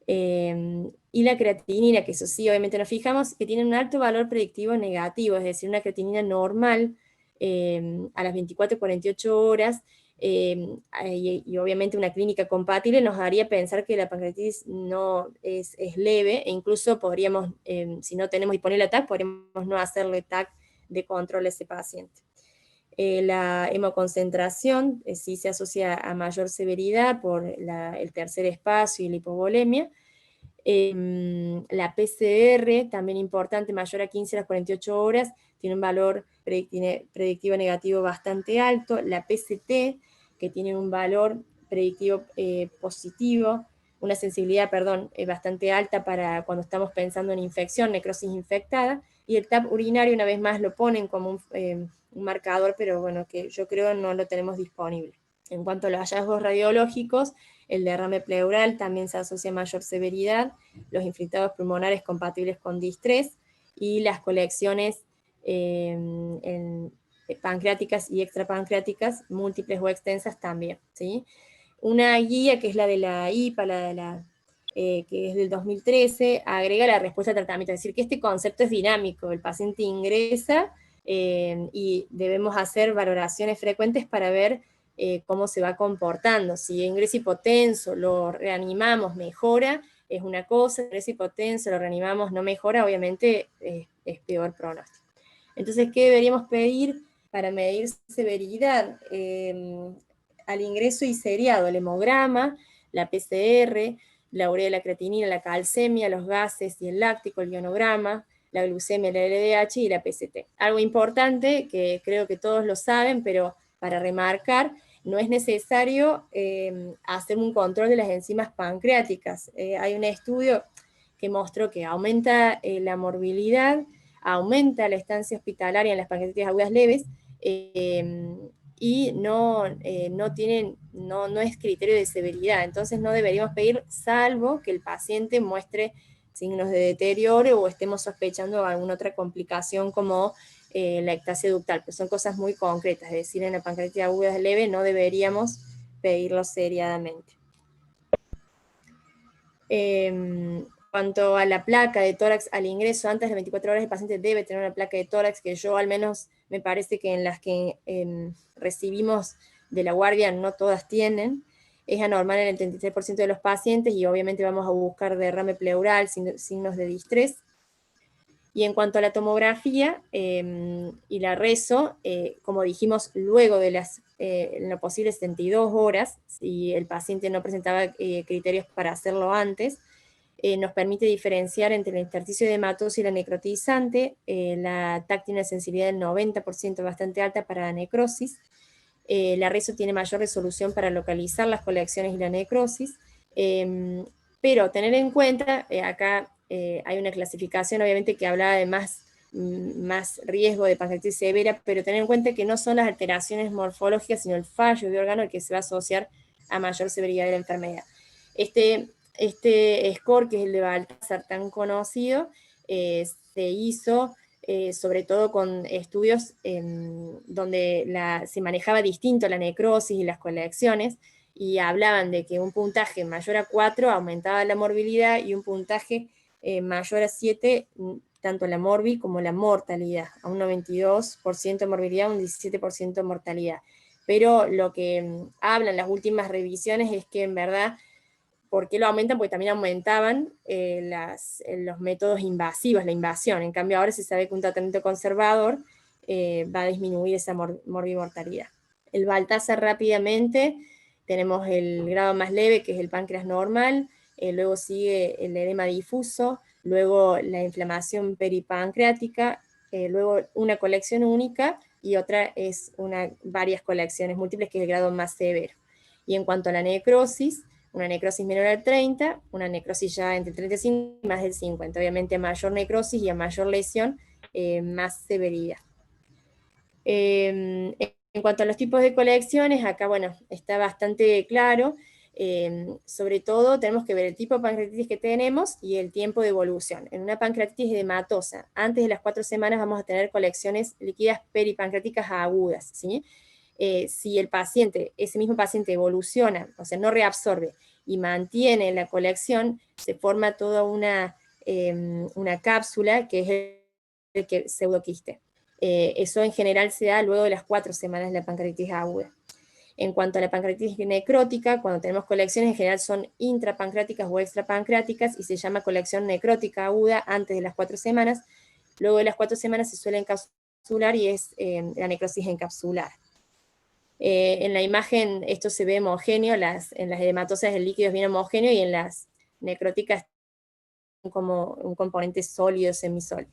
y la creatinina, que eso sí, obviamente nos fijamos, que tiene un alto valor predictivo negativo, es decir, una creatinina normal a las 24 48 horas, y obviamente una clínica compatible nos haría pensar que la pancreatitis no es leve, e incluso podríamos, si no tenemos disponible TAC, podríamos no hacerle TAC de control a ese paciente. La hemoconcentración sí se asocia a mayor severidad por el tercer espacio y la hipovolemia. La PCR, también importante, mayor a 15 a las 48 horas, tiene un valor predictivo negativo bastante alto. La PCT, que tiene un valor predictivo positivo, una sensibilidad, bastante alta para cuando estamos pensando en infección, necrosis infectada. Y el TAP urinario, una vez más, lo ponen como un marcador, pero bueno, que yo creo no lo tenemos disponible. En cuanto a los hallazgos radiológicos, el derrame pleural también se asocia a mayor severidad, los infiltrados pulmonares compatibles con distrés y las colecciones pancreáticas y extrapancreáticas, múltiples o extensas también, ¿sí? Una guía que es la de la IPA, que es del 2013, agrega la respuesta al tratamiento, es decir, que este concepto es dinámico, el paciente ingresa y debemos hacer valoraciones frecuentes para ver cómo se va comportando. Si ingresa hipotenso, lo reanimamos, mejora, es una cosa, si ingresa hipotenso, lo reanimamos, no mejora, obviamente es peor pronóstico. Entonces, ¿qué deberíamos pedir para medir severidad? Al ingreso y seriado, el hemograma, la PCR, la urea, la creatinina, la calcemia, los gases y el láctico, el ionograma, la glucemia, el LDH y la PCT. Algo importante, que creo que todos lo saben, pero para remarcar, no es necesario hacer un control de las enzimas pancreáticas. Hay un estudio que mostró que aumenta la morbilidad, aumenta la estancia hospitalaria en las pancreatitis agudas leves, y no es criterio de severidad. Entonces no deberíamos pedir, salvo que el paciente muestre signos de deterioro o estemos sospechando alguna otra complicación como la ectasia ductal, pero son cosas muy concretas, es decir, en la pancreatitis aguda leve no deberíamos pedirlo seriadamente. En cuanto a la placa de tórax al ingreso, antes de 24 horas el paciente debe tener una placa de tórax, que yo al menos me parece que en las que recibimos de la guardia no todas tienen. Es anormal en el 33% de los pacientes y obviamente vamos a buscar derrame pleural, signos de distrés. Y en cuanto a la tomografía y la reso, como dijimos, luego de en lo posible 72 horas, si el paciente no presentaba criterios para hacerlo antes, nos permite diferenciar entre el intersticio edematoso y la necrotizante. La TAC tiene una sensibilidad del 90%, bastante alta para la necrosis. La reso tiene mayor resolución para localizar las colecciones y la necrosis, pero tener en cuenta, acá hay una clasificación obviamente que hablaba de más riesgo de pancreatitis severa, pero tener en cuenta que no son las alteraciones morfológicas, sino el fallo de órgano el que se va a asociar a mayor severidad de la enfermedad. Este score, que es el de Baltasar tan conocido, se hizo sobre todo con estudios donde se manejaba distinto la necrosis y las colecciones, y hablaban de que un puntaje mayor a 4 aumentaba la morbilidad y un puntaje mayor a 7, tanto la morbi como la mortalidad, a un 92% de morbilidad, un 17% de mortalidad. Pero lo que hablan las últimas revisiones es que en verdad, ¿por qué lo aumentan? Porque también aumentaban los métodos invasivos, la invasión. En cambio ahora se sabe que un tratamiento conservador va a disminuir esa morbimortalidad. El Baltasar rápidamente, tenemos el grado más leve, que es el páncreas normal, luego sigue el edema difuso, luego la inflamación peripancreática, luego una colección única, y otra es varias colecciones múltiples, que es el grado más severo. Y en cuanto a la necrosis, una necrosis menor al 30, una necrosis ya entre 35 y más del 50. Obviamente a mayor necrosis y a mayor lesión, más severidad. En cuanto a los tipos de colecciones, acá bueno, está bastante claro. Sobre todo tenemos que ver el tipo de pancreatitis que tenemos y el tiempo de evolución. En una pancreatitis edematosa, antes de las 4 semanas vamos a tener colecciones líquidas peripancreáticas agudas, ¿sí? Si el paciente, ese mismo paciente evoluciona, o sea, no reabsorbe y mantiene la colección, se forma toda una cápsula que es el pseudoquiste. Eso en general se da luego de las 4 semanas de la pancreatitis aguda. En cuanto a la pancreatitis necrótica, cuando tenemos colecciones en general son intrapancreáticas o extrapancreáticas y se llama colección necrótica aguda antes de las 4 semanas. Luego de las 4 semanas se suele encapsular y es la necrosis encapsular. En la imagen esto se ve homogéneo, en las edematosas el líquido es bien homogéneo y en las necróticas como un componente sólido, semisólido.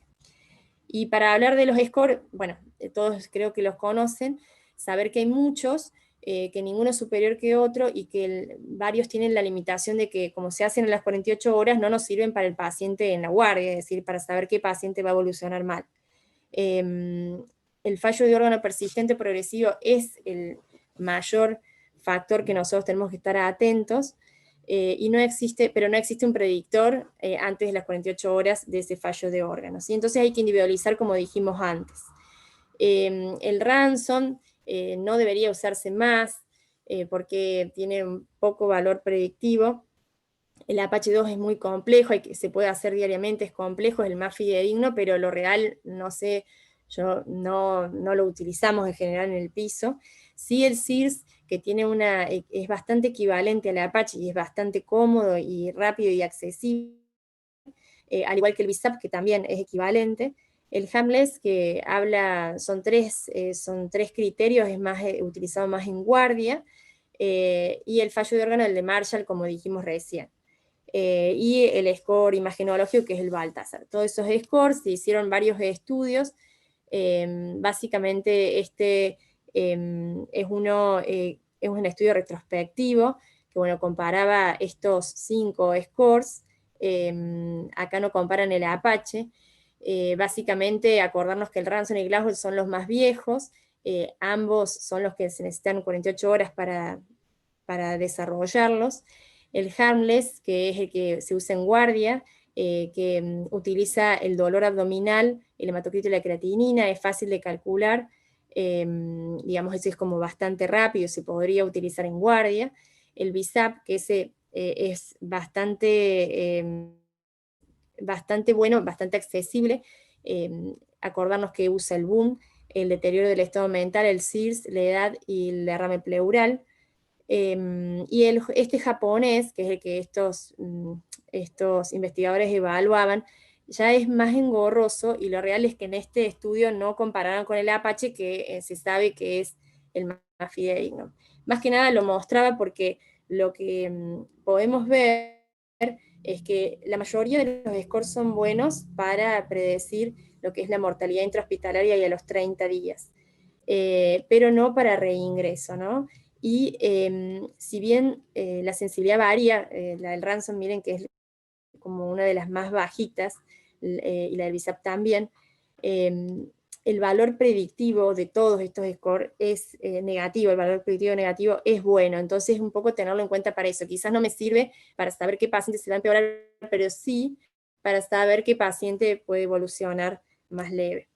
Y para hablar de los scores, bueno, todos creo que los conocen, saber que hay muchos, que ninguno es superior que otro y que varios tienen la limitación de que como se hacen en las 48 horas no nos sirven para el paciente en la guardia, es decir, para saber qué paciente va a evolucionar mal. El fallo de órgano persistente progresivo es el mayor factor que nosotros tenemos que estar atentos, y pero no existe un predictor antes de las 48 horas de ese fallo de órganos, ¿sí? Entonces hay que individualizar como dijimos antes. El Ransom no debería usarse más, porque tiene un poco valor predictivo. El Apache 2 es muy complejo, se puede hacer diariamente, es complejo, es el más fidedigno, pero lo real, no sé, yo no lo utilizamos en general en el piso. Sí, el SIRS, que tiene es bastante equivalente al Apache y es bastante cómodo y rápido y accesible, al igual que el BISAP, que también es equivalente. El Hamless, que son tres criterios, es más utilizado más en guardia, y el fallo de órgano, el de Marshall, como dijimos recién. Y el score imagenológico, que es el Baltasar. Todos esos scores, se hicieron varios estudios. Básicamente es un estudio retrospectivo que, bueno, comparaba estos 5 scores. Acá no comparan el Apache. Básicamente acordarnos que el Ransom y el Glasgow son los más viejos. Ambos son los que se necesitan 48 horas para desarrollarlos. El Harmless, que es el que se usa en guardia, que utiliza el dolor abdominal, el hematocrito y la creatinina, es fácil de calcular, digamos, ese es como bastante rápido, se podría utilizar en guardia. El BISAP, que ese es bastante bueno, bastante accesible, acordarnos que usa el BOOM, el deterioro del estado mental, el SIRS, la edad y el derrame pleural. Y este japonés, que es el que estos investigadores evaluaban, ya es más engorroso, y lo real es que en este estudio no compararon con el Apache, que se sabe que es el más fidedigno. Más que nada lo mostraba porque lo que podemos ver es que la mayoría de los scores son buenos para predecir lo que es la mortalidad intrahospitalaria y a los 30 días, pero no para reingreso, ¿no? Y si bien la sensibilidad varía, la del Ransom, miren que es como una de las más bajitas, y la del BISAP también, el valor predictivo de todos estos scores es negativo, el valor predictivo negativo es bueno, entonces un poco tenerlo en cuenta para eso. Quizás no me sirve para saber qué paciente se va a empeorar, pero sí para saber qué paciente puede evolucionar más leve.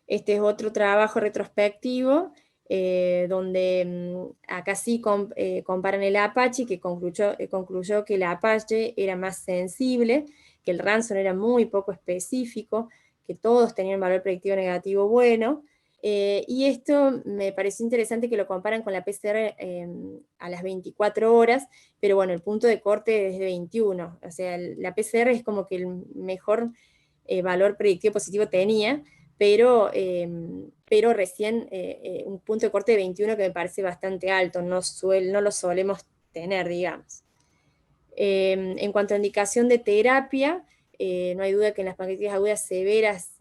Este es otro trabajo retrospectivo, donde acá sí comparan el Apache, que concluyó que el Apache era más sensible, que el Ransom era muy poco específico, que todos tenían valor predictivo negativo bueno, y esto me pareció interesante que lo comparan con la PCR a las 24 horas, pero bueno, el punto de corte es de 21, o sea, la PCR es como que el mejor valor predictivo positivo tenía, pero recién un punto de corte de 21 que me parece bastante alto, no lo solemos tener, digamos. En cuanto a indicación de terapia, no hay duda que en las pancreatitis agudas severas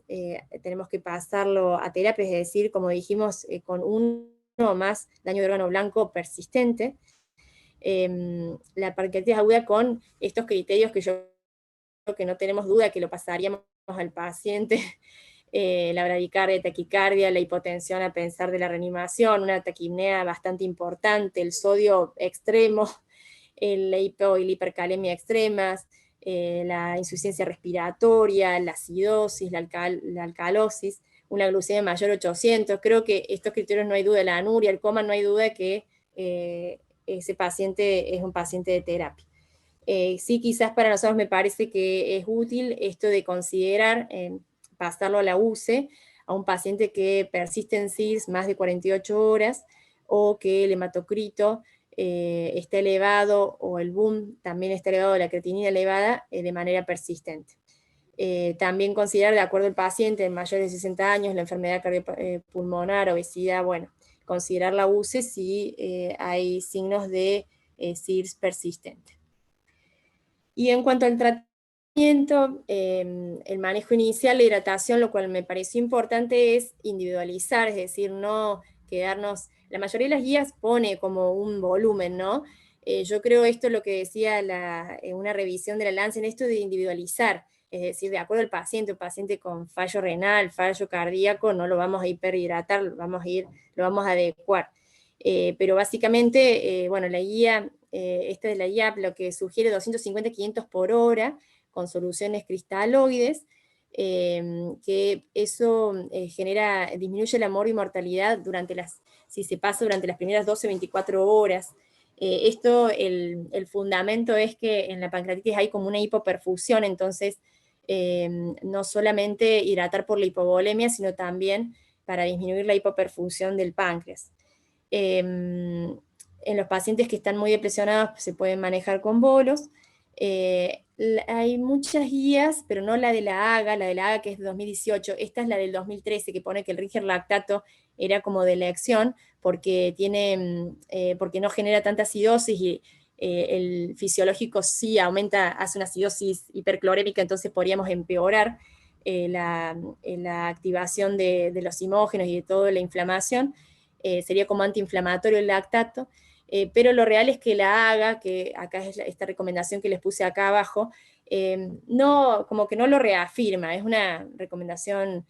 tenemos que pasarlo a terapia, es decir, como dijimos, con uno o más daño de órgano blanco persistente. La pancreatitis aguda con estos criterios que yo creo que no tenemos duda que lo pasaríamos al paciente, la bradicardia, taquicardia, la hipotensión a pensar de la reanimación, una taquipnea bastante importante, el sodio extremo, la hipo y la hipercalemia extremas, la insuficiencia respiratoria, la acidosis, la alcalosis, una glucemia mayor a 800. Creo que estos criterios no hay duda, la anuria, el coma, no hay duda que ese paciente es un paciente de terapia. Sí, quizás para nosotros me parece que es útil esto de considerar pasarlo a la UCE a un paciente que persiste en SIRS más de 48 horas, o que el hematocrito está elevado, o el BOOM también está elevado, la creatinina elevada de manera persistente. También considerar, de acuerdo al paciente, en mayores de 60 años, la enfermedad cardiopulmonar, obesidad, bueno, considerar la UCE si hay signos de SIRS persistente. Y en cuanto al tratamiento, el manejo inicial, la hidratación, lo cual me pareció importante es individualizar, es decir, no quedarnos, la mayoría de las guías pone como un volumen, ¿no? Yo creo esto es lo que decía una revisión de la Lancet, en esto de individualizar, es decir, de acuerdo al paciente, un paciente con fallo renal, fallo cardíaco, no lo vamos a hiperhidratar, lo vamos a adecuar. Pero básicamente, bueno, la guía, esta de la IAP, lo que sugiere 250-500 por hora, con soluciones cristaloides, que eso disminuye la morbimortalidad durante las si se pasa durante las primeras 12, 24 horas. Esto, el fundamento es que en la pancreatitis hay como una hipoperfusión, entonces no solamente hidratar por la hipovolemia, sino también para disminuir la hipoperfusión del páncreas. En los pacientes que están muy depresionados se pueden manejar con bolos. Hay muchas guías, pero no la de la AGA que es de 2018, esta es la del 2013, que pone que el Ringer lactato era como de elección, porque, porque no genera tanta acidosis y el fisiológico sí aumenta, hace una acidosis hiperclorémica, entonces podríamos empeorar la activación de los simógenos y de toda la inflamación. Sería como antiinflamatorio el lactato. Pero lo real es que la AGA, que acá es esta recomendación que les puse acá abajo, no, como que no lo reafirma, es una recomendación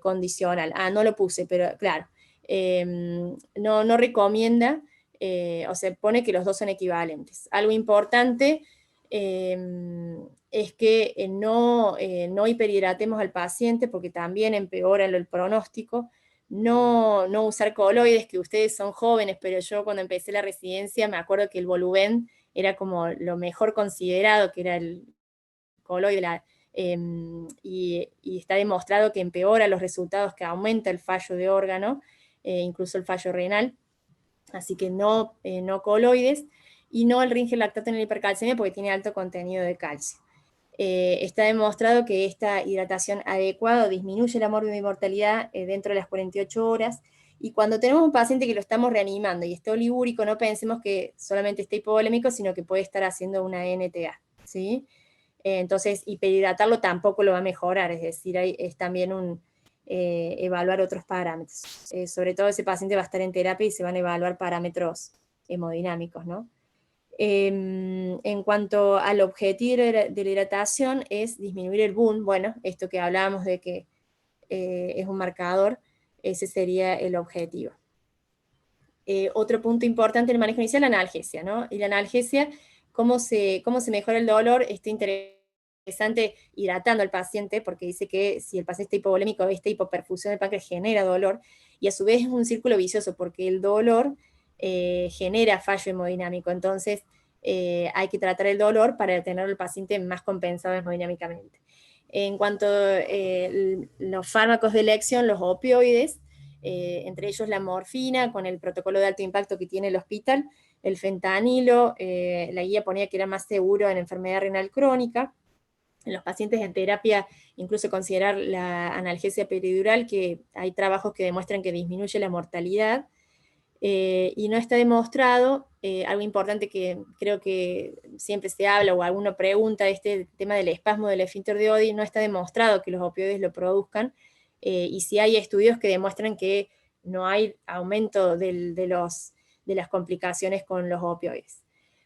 condicional. No lo puse, pero claro, no recomienda, o sea, pone que los dos son equivalentes. Algo importante es que no hiperhidratemos al paciente porque también empeora el pronóstico. No usar coloides, que ustedes son jóvenes, pero yo cuando empecé la residencia me acuerdo que el Voluben era como lo mejor considerado, que era el coloide, y está demostrado que empeora los resultados, que aumenta el fallo de órgano, incluso el fallo renal, así que no coloides, y no el Ringer lactato en la hipercalcemia porque tiene alto contenido de calcio. Está demostrado que esta hidratación adecuada disminuye la mortalidad dentro de las 48 horas, y cuando tenemos un paciente que lo estamos reanimando y está olivúrico, no pensemos que solamente está hipovolémico, sino que puede estar haciendo una NTA, ¿sí? Entonces, hiperhidratarlo tampoco lo va a mejorar, es decir, es también evaluar otros parámetros. Sobre todo ese paciente va a estar en terapia y se van a evaluar parámetros hemodinámicos, ¿no? En cuanto al objetivo de la hidratación es disminuir el boom, bueno, esto que hablábamos de que es un marcador, ese sería el objetivo. Otro punto importante en el manejo inicial, la analgesia, ¿no? Y la analgesia, ¿cómo se mejora el dolor? Está interesante hidratando al paciente, porque dice que si el paciente está hipovolémico, esta hipoperfusión del páncreas genera dolor, y a su vez es un círculo vicioso, porque el dolor genera fallo hemodinámico, entonces hay que tratar el dolor para tener al paciente más compensado hemodinámicamente. En cuanto a los fármacos de elección, los opioides, entre ellos la morfina, con el protocolo de alto impacto que tiene el hospital, el fentanilo, la guía ponía que era más seguro en enfermedad renal crónica. En los pacientes en terapia, incluso considerar la analgesia peridural, que hay trabajos que demuestran que disminuye la mortalidad. Y no está demostrado, algo importante que creo que siempre se habla o alguno pregunta, este tema del espasmo del esfínter de Oddi, no está demostrado que los opioides lo produzcan, y sí hay estudios que demuestran que no hay aumento de las complicaciones con los opioides.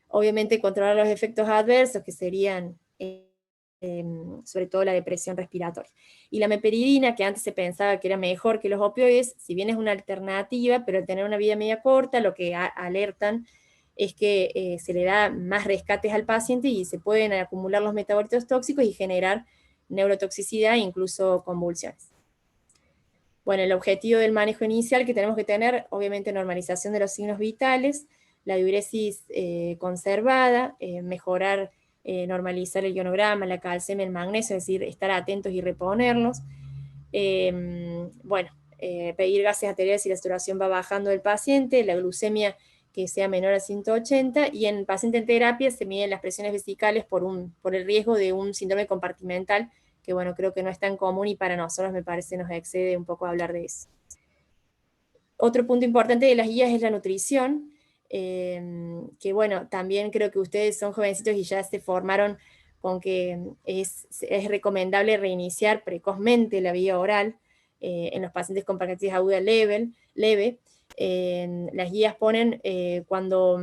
Obviamente controlar los efectos adversos, que serían sobre todo la depresión respiratoria. Y la meperidina, que antes se pensaba que era mejor que los opioides, si bien es una alternativa, pero al tener una vida media corta, lo que alertan es que se le da más rescates al paciente y se pueden acumular los metabolitos tóxicos y generar neurotoxicidad e incluso convulsiones. Bueno, el objetivo del manejo inicial que tenemos que tener, obviamente normalización de los signos vitales, la diuresis conservada, mejorar, normalizar el ionograma, la calcemia, el magnesio, es decir, estar atentos y reponerlos. Bueno, pedir gases arteriales si la saturación va bajando del paciente, la glucemia que sea menor a 180, y en el paciente en terapia se miden las presiones vesicales por el riesgo de un síndrome compartimental, que bueno, creo que no es tan común y para nosotros me parece nos excede un poco hablar de eso. Otro punto importante de las guías es la nutrición, que bueno, también creo que ustedes son jovencitos y ya se formaron con que es recomendable reiniciar precozmente la vía oral en los pacientes con pancreatitis aguda leve. Las guías ponen cuando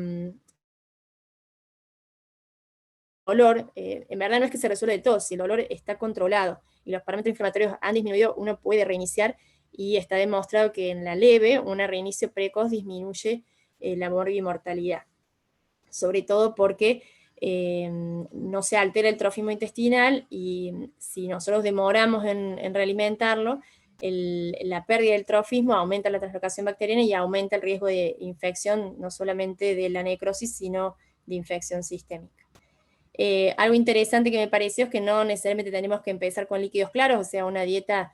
dolor, en verdad no es que se resuelve de todo, si el dolor está controlado y los parámetros inflamatorios han disminuido, uno puede reiniciar, y está demostrado que en la leve, un reinicio precoz disminuye la mortalidad, sobre todo porque no se altera el trofismo intestinal, y si nosotros demoramos en realimentarlo, la pérdida del trofismo, aumenta la translocación bacteriana y aumenta el riesgo de infección, no solamente de la necrosis, sino de infección sistémica. Algo interesante que me pareció es que no necesariamente tenemos que empezar con líquidos claros, o sea, una dieta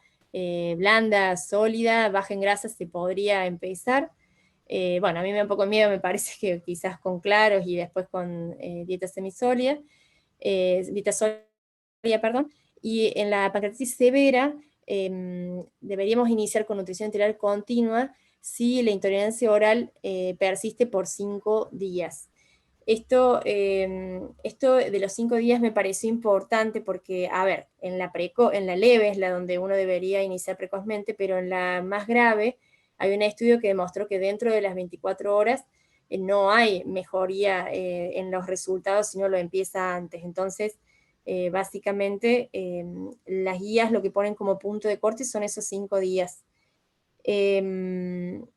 blanda, sólida, baja en grasas se podría empezar. Bueno, a mí me da un poco de miedo, me parece que quizás con claros y después con dieta semisólida, dieta sólida, perdón, y en la pancreatitis severa deberíamos iniciar con nutrición enteral continua si la intolerancia oral persiste por 5 días. Esto de los 5 días me pareció importante porque, a ver, en la leve es la donde uno debería iniciar precozmente, pero en la más grave hay un estudio que demostró que dentro de las 24 horas no hay mejoría en los resultados si no lo empieza antes. Entonces, básicamente, las guías lo que ponen como punto de corte son esos 5 días. En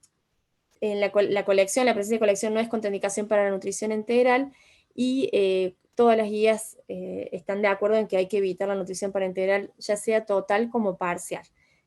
la colección, la presencia de colección no es contraindicación para la nutrición integral y todas las guías están de acuerdo en que hay que evitar la nutrición parenteral, ya sea total como parcial,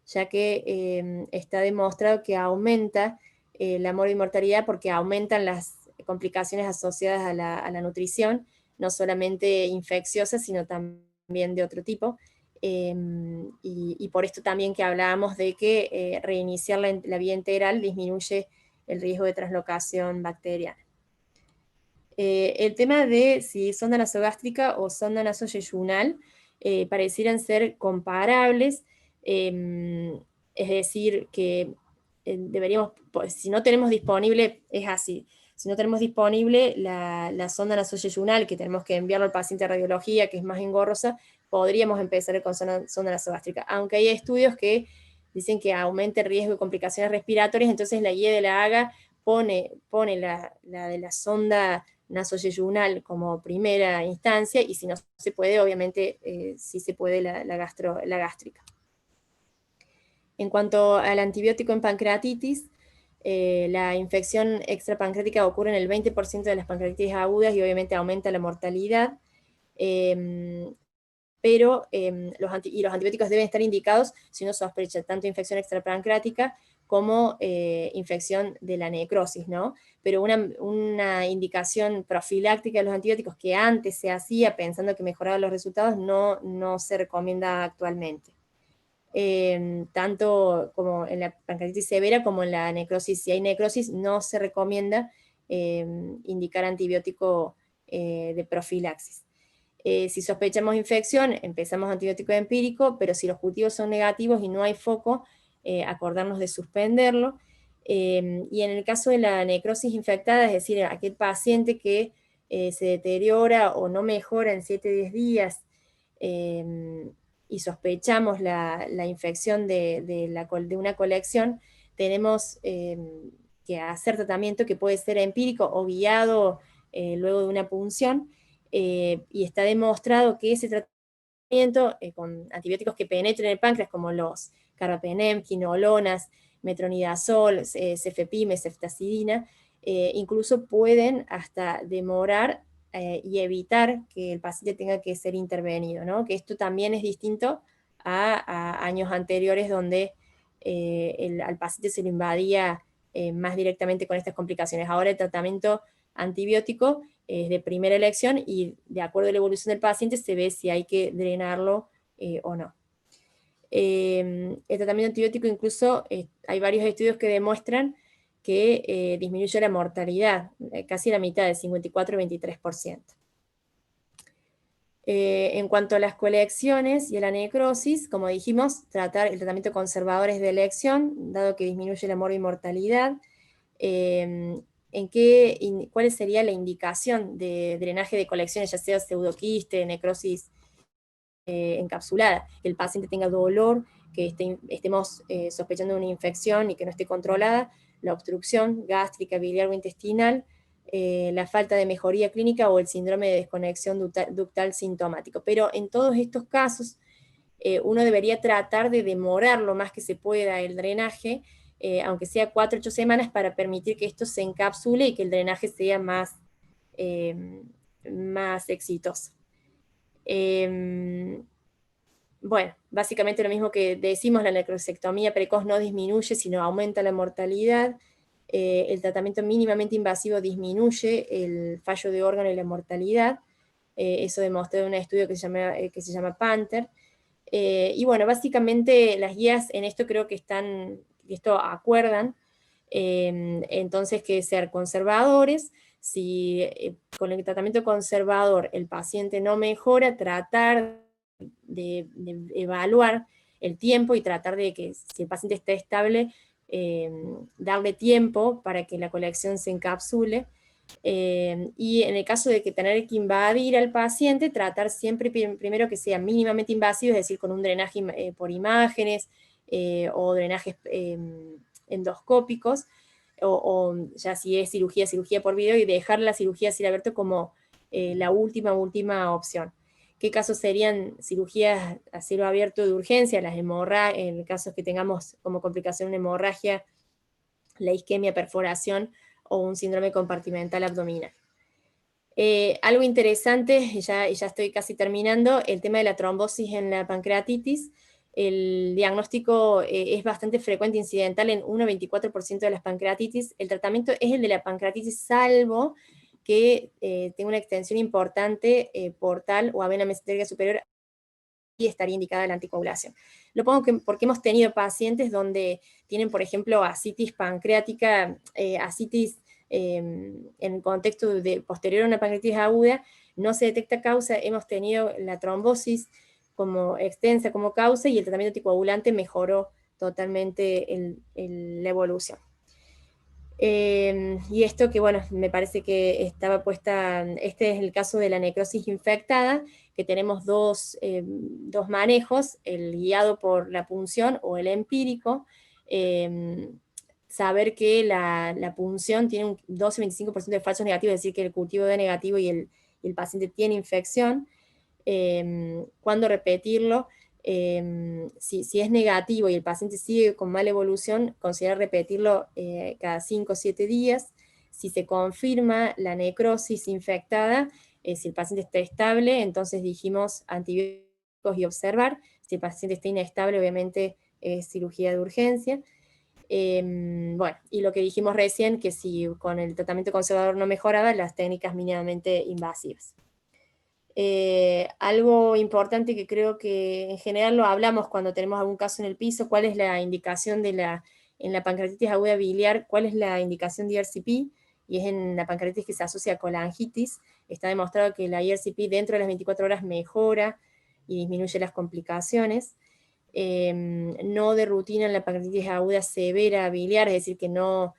ya que está demostrado que aumenta la mortalidad porque aumentan las complicaciones asociadas a la nutrición, no solamente infecciosas, sino también de otro tipo. Y por esto también que hablábamos de que reiniciar la vía integral disminuye el riesgo de translocación bacteriana. El tema de si sonda nasogástrica o sonda nasoyeyunal parecieran ser comparables, es decir, que deberíamos, pues, si no tenemos disponible, es así, si no tenemos disponible la sonda nasoyeyunal, que tenemos que enviarlo al paciente a radiología, que es más engorrosa, podríamos empezar con sonda nasogástrica, aunque hay estudios que dicen que aumenta el riesgo de complicaciones respiratorias, entonces la guía de la AGA pone la de la sonda nasoyeyunal como primera instancia, y si no se puede, obviamente sí se puede la gástrica. En cuanto al antibiótico en pancreatitis, la infección extrapancreática ocurre en el 20% de las pancreatitis agudas y obviamente aumenta la mortalidad, pero los antibióticos deben estar indicados si uno sospecha tanto infección extrapancreática como infección de la necrosis, ¿no? Pero una indicación profiláctica de los antibióticos que antes se hacía pensando que mejoraba los resultados no se recomienda actualmente. Tanto como en la pancreatitis severa como en la necrosis. Si hay necrosis, no se recomienda indicar antibiótico de profilaxis. Si sospechamos infección, empezamos antibiótico empírico, pero si los cultivos son negativos y no hay foco, acordarnos de suspenderlo. Y en el caso de la necrosis infectada, es decir, aquel paciente que se deteriora o no mejora en 7-10 días, y sospechamos la infección de una colección, tenemos que hacer tratamiento que puede ser empírico o guiado luego de una punción, y está demostrado que ese tratamiento con antibióticos que penetren el páncreas, como los carbapenem, quinolonas, metronidazol, cefepime, ceftazidina, incluso pueden hasta demorar y evitar que el paciente tenga que ser intervenido, ¿no? Que esto también es distinto a años anteriores donde al paciente se lo invadía más directamente con estas complicaciones. Ahora el tratamiento antibiótico es de primera elección y de acuerdo a la evolución del paciente se ve si hay que drenarlo o no. El tratamiento antibiótico incluso hay varios estudios que demuestran que disminuye la mortalidad, casi la mitad, de 54-23%. En cuanto a las colecciones y a la necrosis, como dijimos, tratar el tratamiento conservador es de elección, dado que disminuye la mortalidad. ¿Cuál sería la indicación de drenaje de colecciones, ya sea pseudoquiste, necrosis encapsulada? Que el paciente tenga dolor, que estemos sospechando de una infección y que no esté controlada, la obstrucción gástrica, biliar o intestinal, la falta de mejoría clínica o el síndrome de desconexión ductal sintomático. Pero en todos estos casos, uno debería tratar de demorar lo más que se pueda el drenaje, aunque sea 4-8 semanas, para permitir que esto se encapsule y que el drenaje sea más exitoso. bueno, básicamente lo mismo que decimos, la necrosectomía precoz no disminuye, sino aumenta la mortalidad. El tratamiento mínimamente invasivo disminuye el fallo de órgano y la mortalidad. Eso demostró en un estudio que se llama Panther. Y bueno, básicamente las guías en esto creo que esto acuerdan, entonces que ser conservadores. Si con el tratamiento conservador el paciente no mejora, tratar de evaluar el tiempo y tratar de que si el paciente está estable, darle tiempo para que la colección se encapsule. Y en el caso de que tener que invadir al paciente, tratar siempre primero que sea mínimamente invasivo, es decir, con un drenaje por imágenes o drenajes endoscópicos, o ya si es cirugía por video, y dejar la cirugía a cielo abierto como la última opción. ¿Qué casos serían cirugías a cielo abierto de urgencia? Las hemorragias, en casos que tengamos como complicación una hemorragia, la isquemia, perforación o un síndrome compartimental abdominal. Algo interesante, ya estoy casi terminando, el tema de la trombosis en la pancreatitis. El diagnóstico es bastante frecuente, incidental en 1,24% de las pancreatitis. El tratamiento es el de la pancreatitis, salvo que tenga una extensión importante portal o avena mesentérica superior, y estaría indicada la anticoagulación. Lo pongo porque hemos tenido pacientes donde tienen, por ejemplo, ascitis pancreática, ascitis en contexto de posterior a una pancreatitis aguda, no se detecta causa, hemos tenido la trombosis como extensa como causa, y el tratamiento anticoagulante mejoró totalmente la evolución. Y esto que, bueno, me parece que estaba puesta, este es el caso de la necrosis infectada, que tenemos dos manejos, el guiado por la punción o el empírico. Saber que la punción tiene un 12-25% de falsos negativos, es decir, que el cultivo de negativo y el paciente tiene infección. Cuándo repetirlo. Si es negativo y el paciente sigue con mala evolución, considerar repetirlo cada 5 o 7 días. Si se confirma la necrosis infectada, si el paciente está estable, entonces dijimos antibióticos y observar. Si el paciente está inestable, obviamente cirugía de urgencia. Bueno, y lo que dijimos recién, que si con el tratamiento conservador no mejoraba, las técnicas mínimamente invasivas. Algo importante que creo que en general lo hablamos cuando tenemos algún caso en el piso, cuál es la indicación en la pancreatitis aguda biliar, cuál es la indicación de ERCP, y es en la pancreatitis que se asocia a colangitis. Está demostrado que la ERCP dentro de las 24 horas mejora y disminuye las complicaciones. No de rutina en la pancreatitis aguda severa biliar, es decir, que no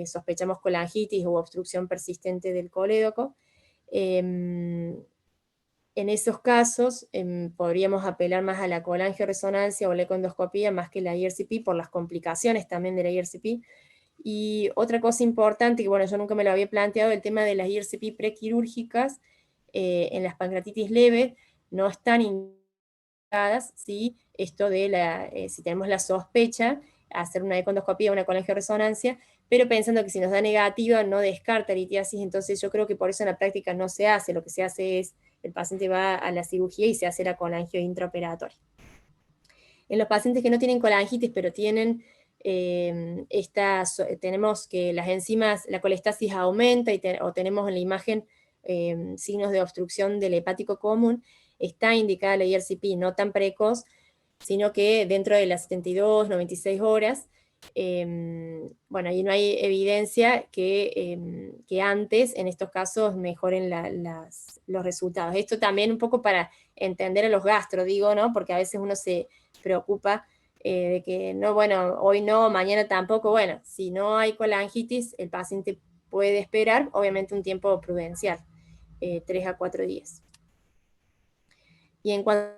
sospechamos colangitis u obstrucción persistente del colédoco. En esos casos podríamos apelar más a la colangioresonancia o la ecoendoscopía más que la ERCP, por las complicaciones también de la ERCP. Y otra cosa importante, que bueno, yo nunca me lo había planteado, el tema de las ERCP prequirúrgicas en las pancreatitis leves no están indicadas, ¿sí? Esto de si tenemos la sospecha, hacer una ecoendoscopía o una colangioresonancia, pero pensando que si nos da negativa no descarta litiasis. Entonces yo creo que por eso en la práctica no se hace. Lo que se hace es el paciente va a la cirugía y se hace la colangio intraoperatoria. En los pacientes que no tienen colangitis, pero tienen tenemos que las enzimas, la colestasis aumenta, o tenemos en la imagen signos de obstrucción del hepático común, está indicada la ERCP, no tan precoz, sino que dentro de las 72, 96 horas, bueno, ahí no hay evidencia que antes, en estos casos, mejoren los resultados. Esto también un poco para entender a los gastro, digo, ¿no? Porque a veces uno se preocupa de que, no, bueno, hoy no, mañana tampoco. Bueno, si no hay colangitis, el paciente puede esperar, obviamente un tiempo prudencial, 3 a 4 días. Y en cuanto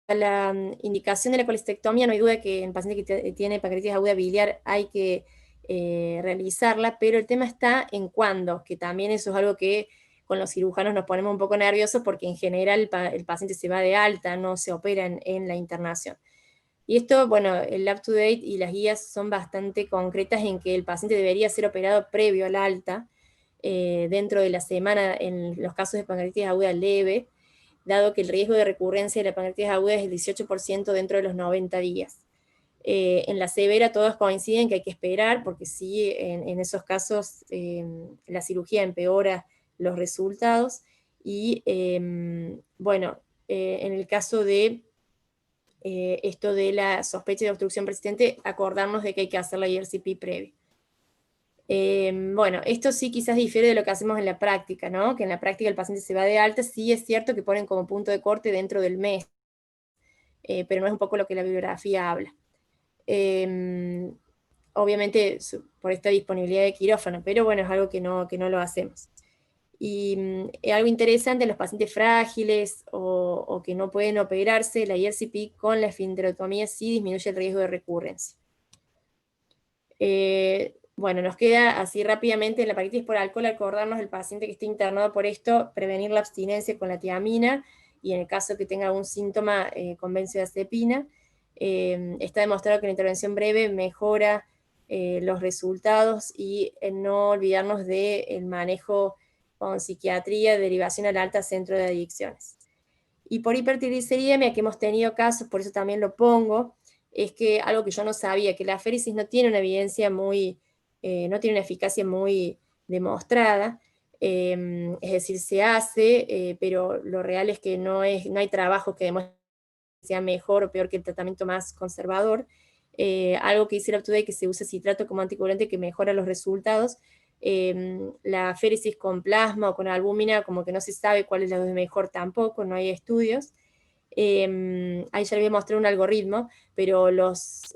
a la indicación de la colestectomía, no hay duda que en el paciente que tiene pancreatitis aguda biliar hay que realizarla, pero el tema está en cuándo, que también eso es algo que con los cirujanos nos ponemos un poco nerviosos, porque en general el paciente se va de alta, no se opera en la internación. Y esto, bueno, el up-to-date y las guías son bastante concretas en que el paciente debería ser operado previo al alta, dentro de la semana en los casos de pancreatitis aguda leve. dado que el riesgo de recurrencia de la pancreatitis aguda es el 18% dentro de los 90 días. En la severa todos coinciden que hay que esperar, porque sí, en esos casos la cirugía empeora los resultados, y bueno, en el caso de esto de la sospecha de obstrucción persistente, acordarnos de que hay que hacer la IRCP previa. Bueno, esto sí quizás difiere de lo que hacemos en la práctica, ¿no? Que en la práctica el paciente se va de alta, sí es cierto que ponen como punto de corte dentro del mes, pero no es un poco lo que la bibliografía habla. Obviamente por esta disponibilidad de quirófano, pero bueno, es algo que no lo hacemos. Y algo interesante en los pacientes frágiles o que no pueden operarse, la IRCP con la esfinterotomía sí disminuye el riesgo de recurrencia. Bueno, nos queda así rápidamente en la pancreatitis por alcohol acordarnos del paciente que esté internado por esto, prevenir la abstinencia con la tiamina, y en el caso que tenga algún síntoma con benzodiazepina. Está demostrado que la intervención breve mejora los resultados, y no olvidarnos del manejo con psiquiatría, derivación al alta centro de adicciones. Y por hipertrigliceridemia, que hemos tenido casos, por eso también lo pongo, es que algo que yo no sabía, que la aféresis no tiene una evidencia muy, no tiene una eficacia muy demostrada, es decir, se hace, pero lo real es que no hay trabajo que demuestre que sea mejor o peor que el tratamiento más conservador. Algo que dice el UpToDate, que se usa citrato como anticoagulante que mejora los resultados. La aféresis con plasma o con albúmina, como que no se sabe cuál es la mejor tampoco, no hay estudios. Ahí ya les voy a mostrar un algoritmo, pero las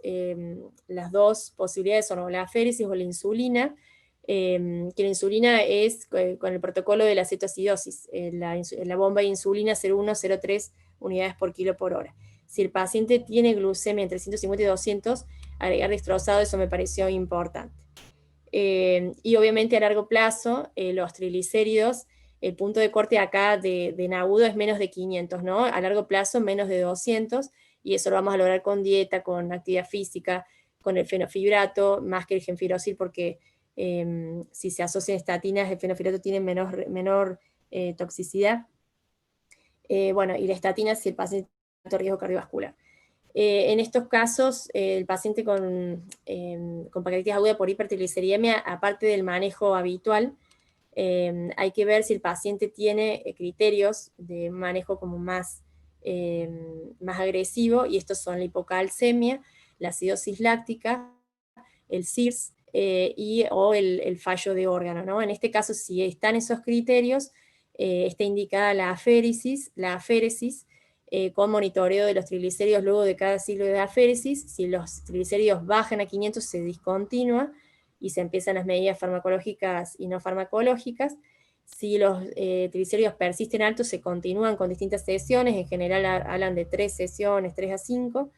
dos posibilidades son o la aféresis o la insulina, que la insulina es con el protocolo de la cetoacidosis, la bomba de insulina 0,1-0,3 unidades por kilo por hora. Si el paciente tiene glucemia entre 150 y 200, agregar destrozado, eso me pareció importante. Y obviamente a largo plazo, los triglicéridos, el punto de corte acá de Nabudo es menos de 500, ¿no? A largo plazo menos de 200, y eso lo vamos a lograr con dieta, con actividad física, con el fenofibrato, más que el genfirosil, porque si se asocian estatinas, el fenofibrato tiene menor toxicidad. Bueno, y la estatina si el paciente tiene alto riesgo cardiovascular. En estos casos, el paciente con pancreatitis aguda por hipertrigliceridemia, aparte del manejo habitual, hay que ver si el paciente tiene criterios de manejo como más agresivo, y estos son la hipocalcemia, la acidosis láctica, el CIRS o el fallo de órgano, ¿no? En este caso, si están esos criterios, está indicada la aféresis, con monitoreo de los triglicéridos luego de cada ciclo de aféresis. Si los triglicéridos bajan a 500, se discontinúa y se empiezan las medidas farmacológicas y no farmacológicas. Si los triglicéridos persisten altos, se continúan con distintas sesiones, en general hablan de 3 sesiones, 3 a 5,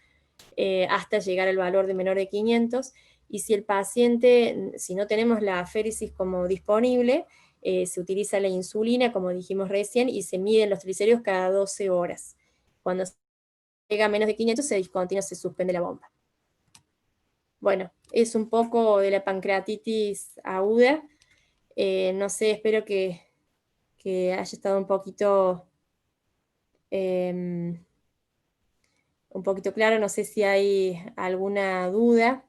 hasta llegar al valor de menor de 500, y si el paciente, si no tenemos la aféresis como disponible, se utiliza la insulina, como dijimos recién, y se miden los triglicéridos cada 12 horas. Cuando llega a menos de 500, se discontinúa, se suspende la bomba. Bueno, es un poco de la pancreatitis aguda. No sé, espero que haya estado un poquito claro. No sé si hay alguna duda.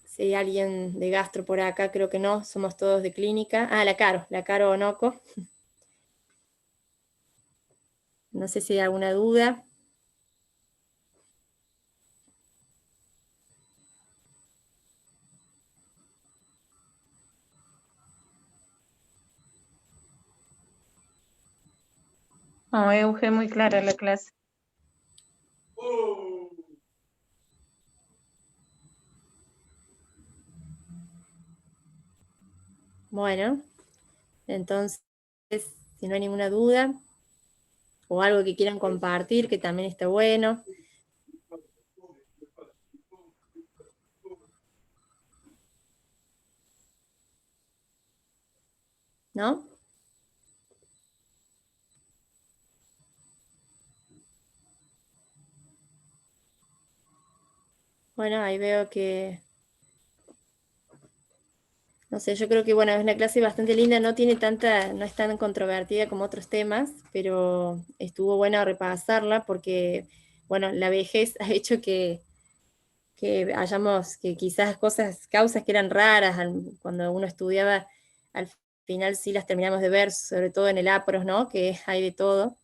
Si hay alguien de gastro por acá, creo que no, somos todos de clínica. Ah, la Caro Onoco. No sé si hay alguna duda. No, Euge, muy clara la clase. Bueno, entonces, si no hay ninguna duda, o algo que quieran compartir, que también está bueno. ¿No? Bueno, ahí veo que No sé, yo creo que bueno, es una clase bastante linda, no tiene tanta, no es tan controvertida como otros temas, pero estuvo bueno repasarla porque, bueno, la vejez ha hecho que hayamos, que quizás cosas, causas que eran raras cuando uno estudiaba, al final sí las terminamos de ver, sobre todo en el APROS, ¿no? Que hay de todo.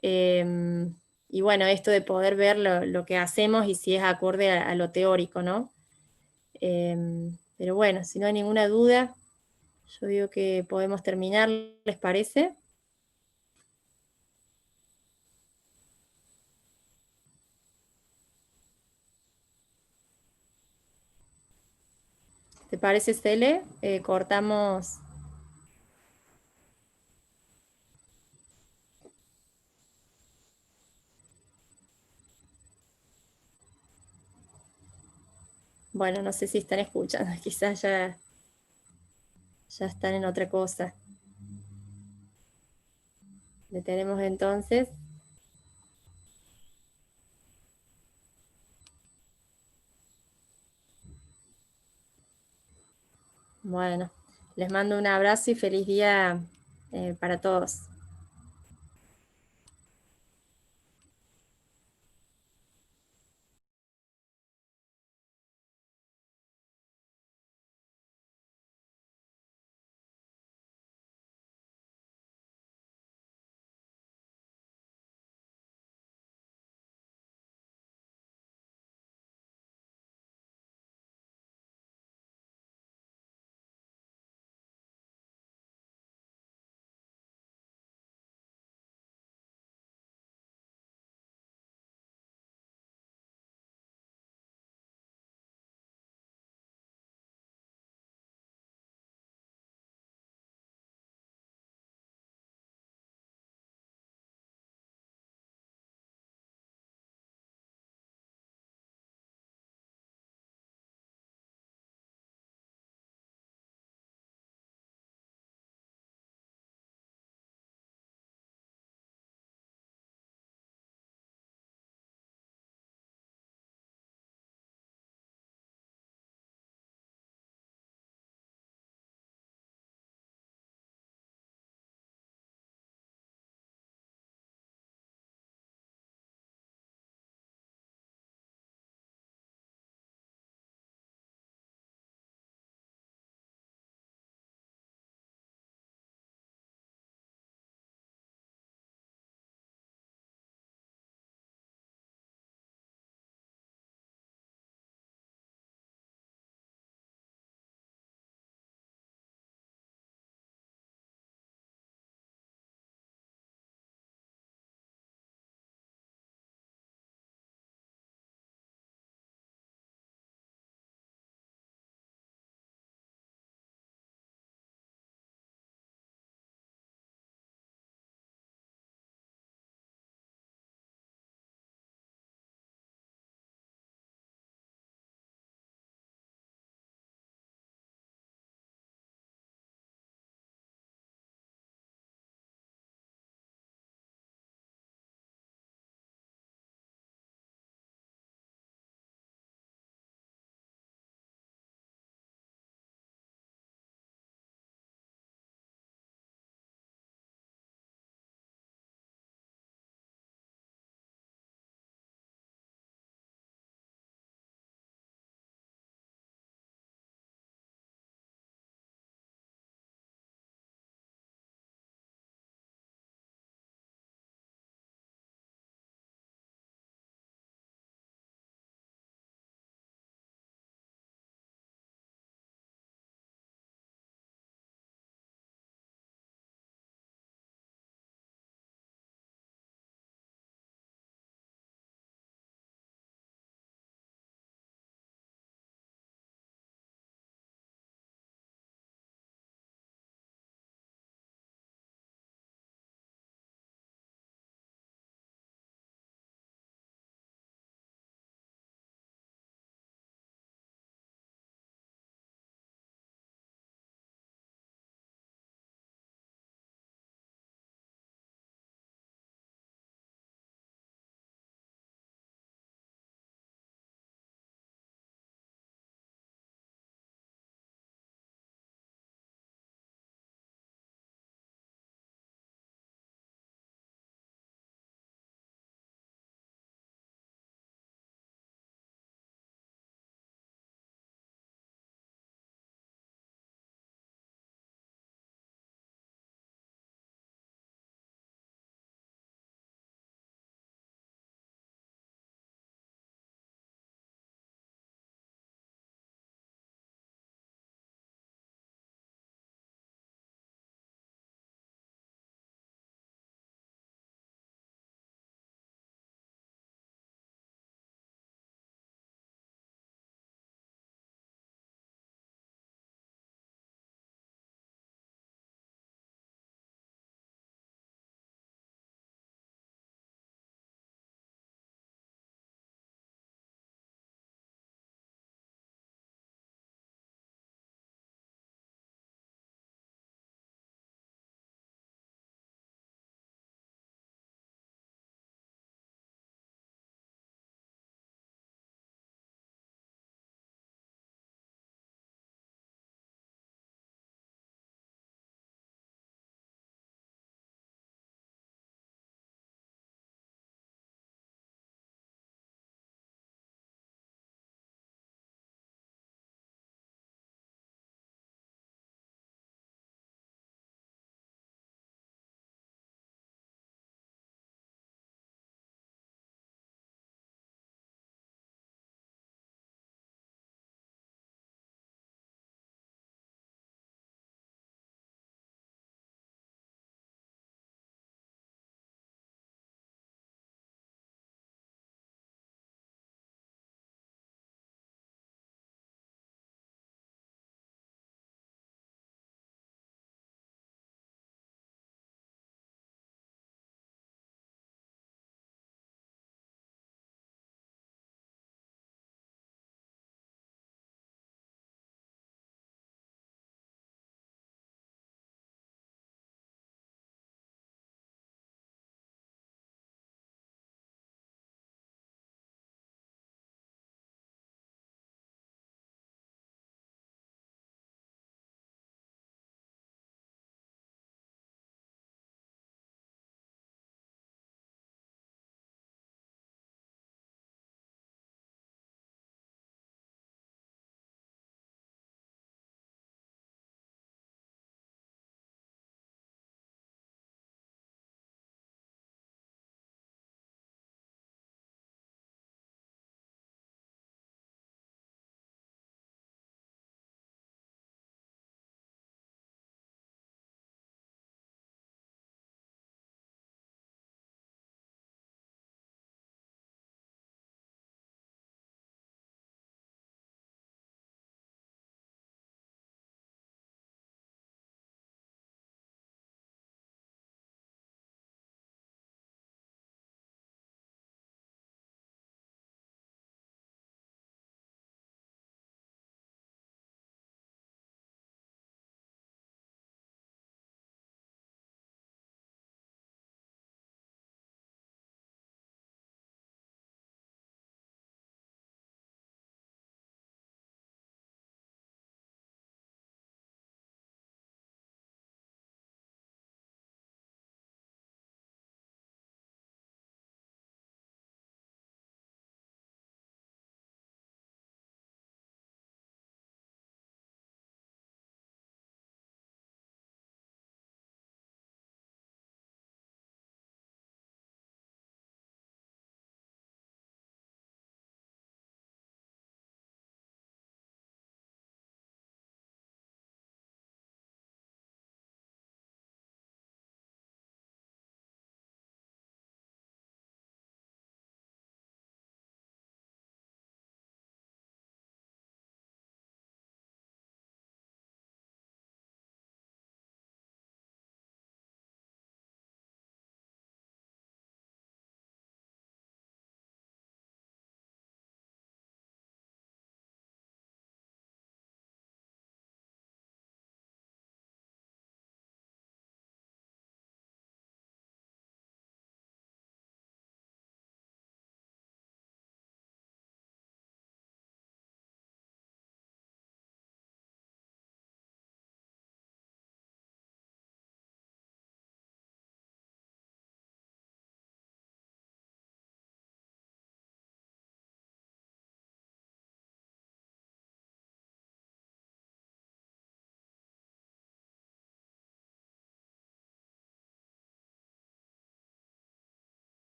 Y bueno, esto de poder ver lo que hacemos y si es acorde a lo teórico, ¿no? Pero bueno, si no hay ninguna duda, yo digo que podemos terminar, ¿les parece? ¿Te parece, Cele? Cortamos. Bueno, no sé si están escuchando, quizás ya están en otra cosa. Detenemos entonces. Bueno, les mando un abrazo y feliz día para todos.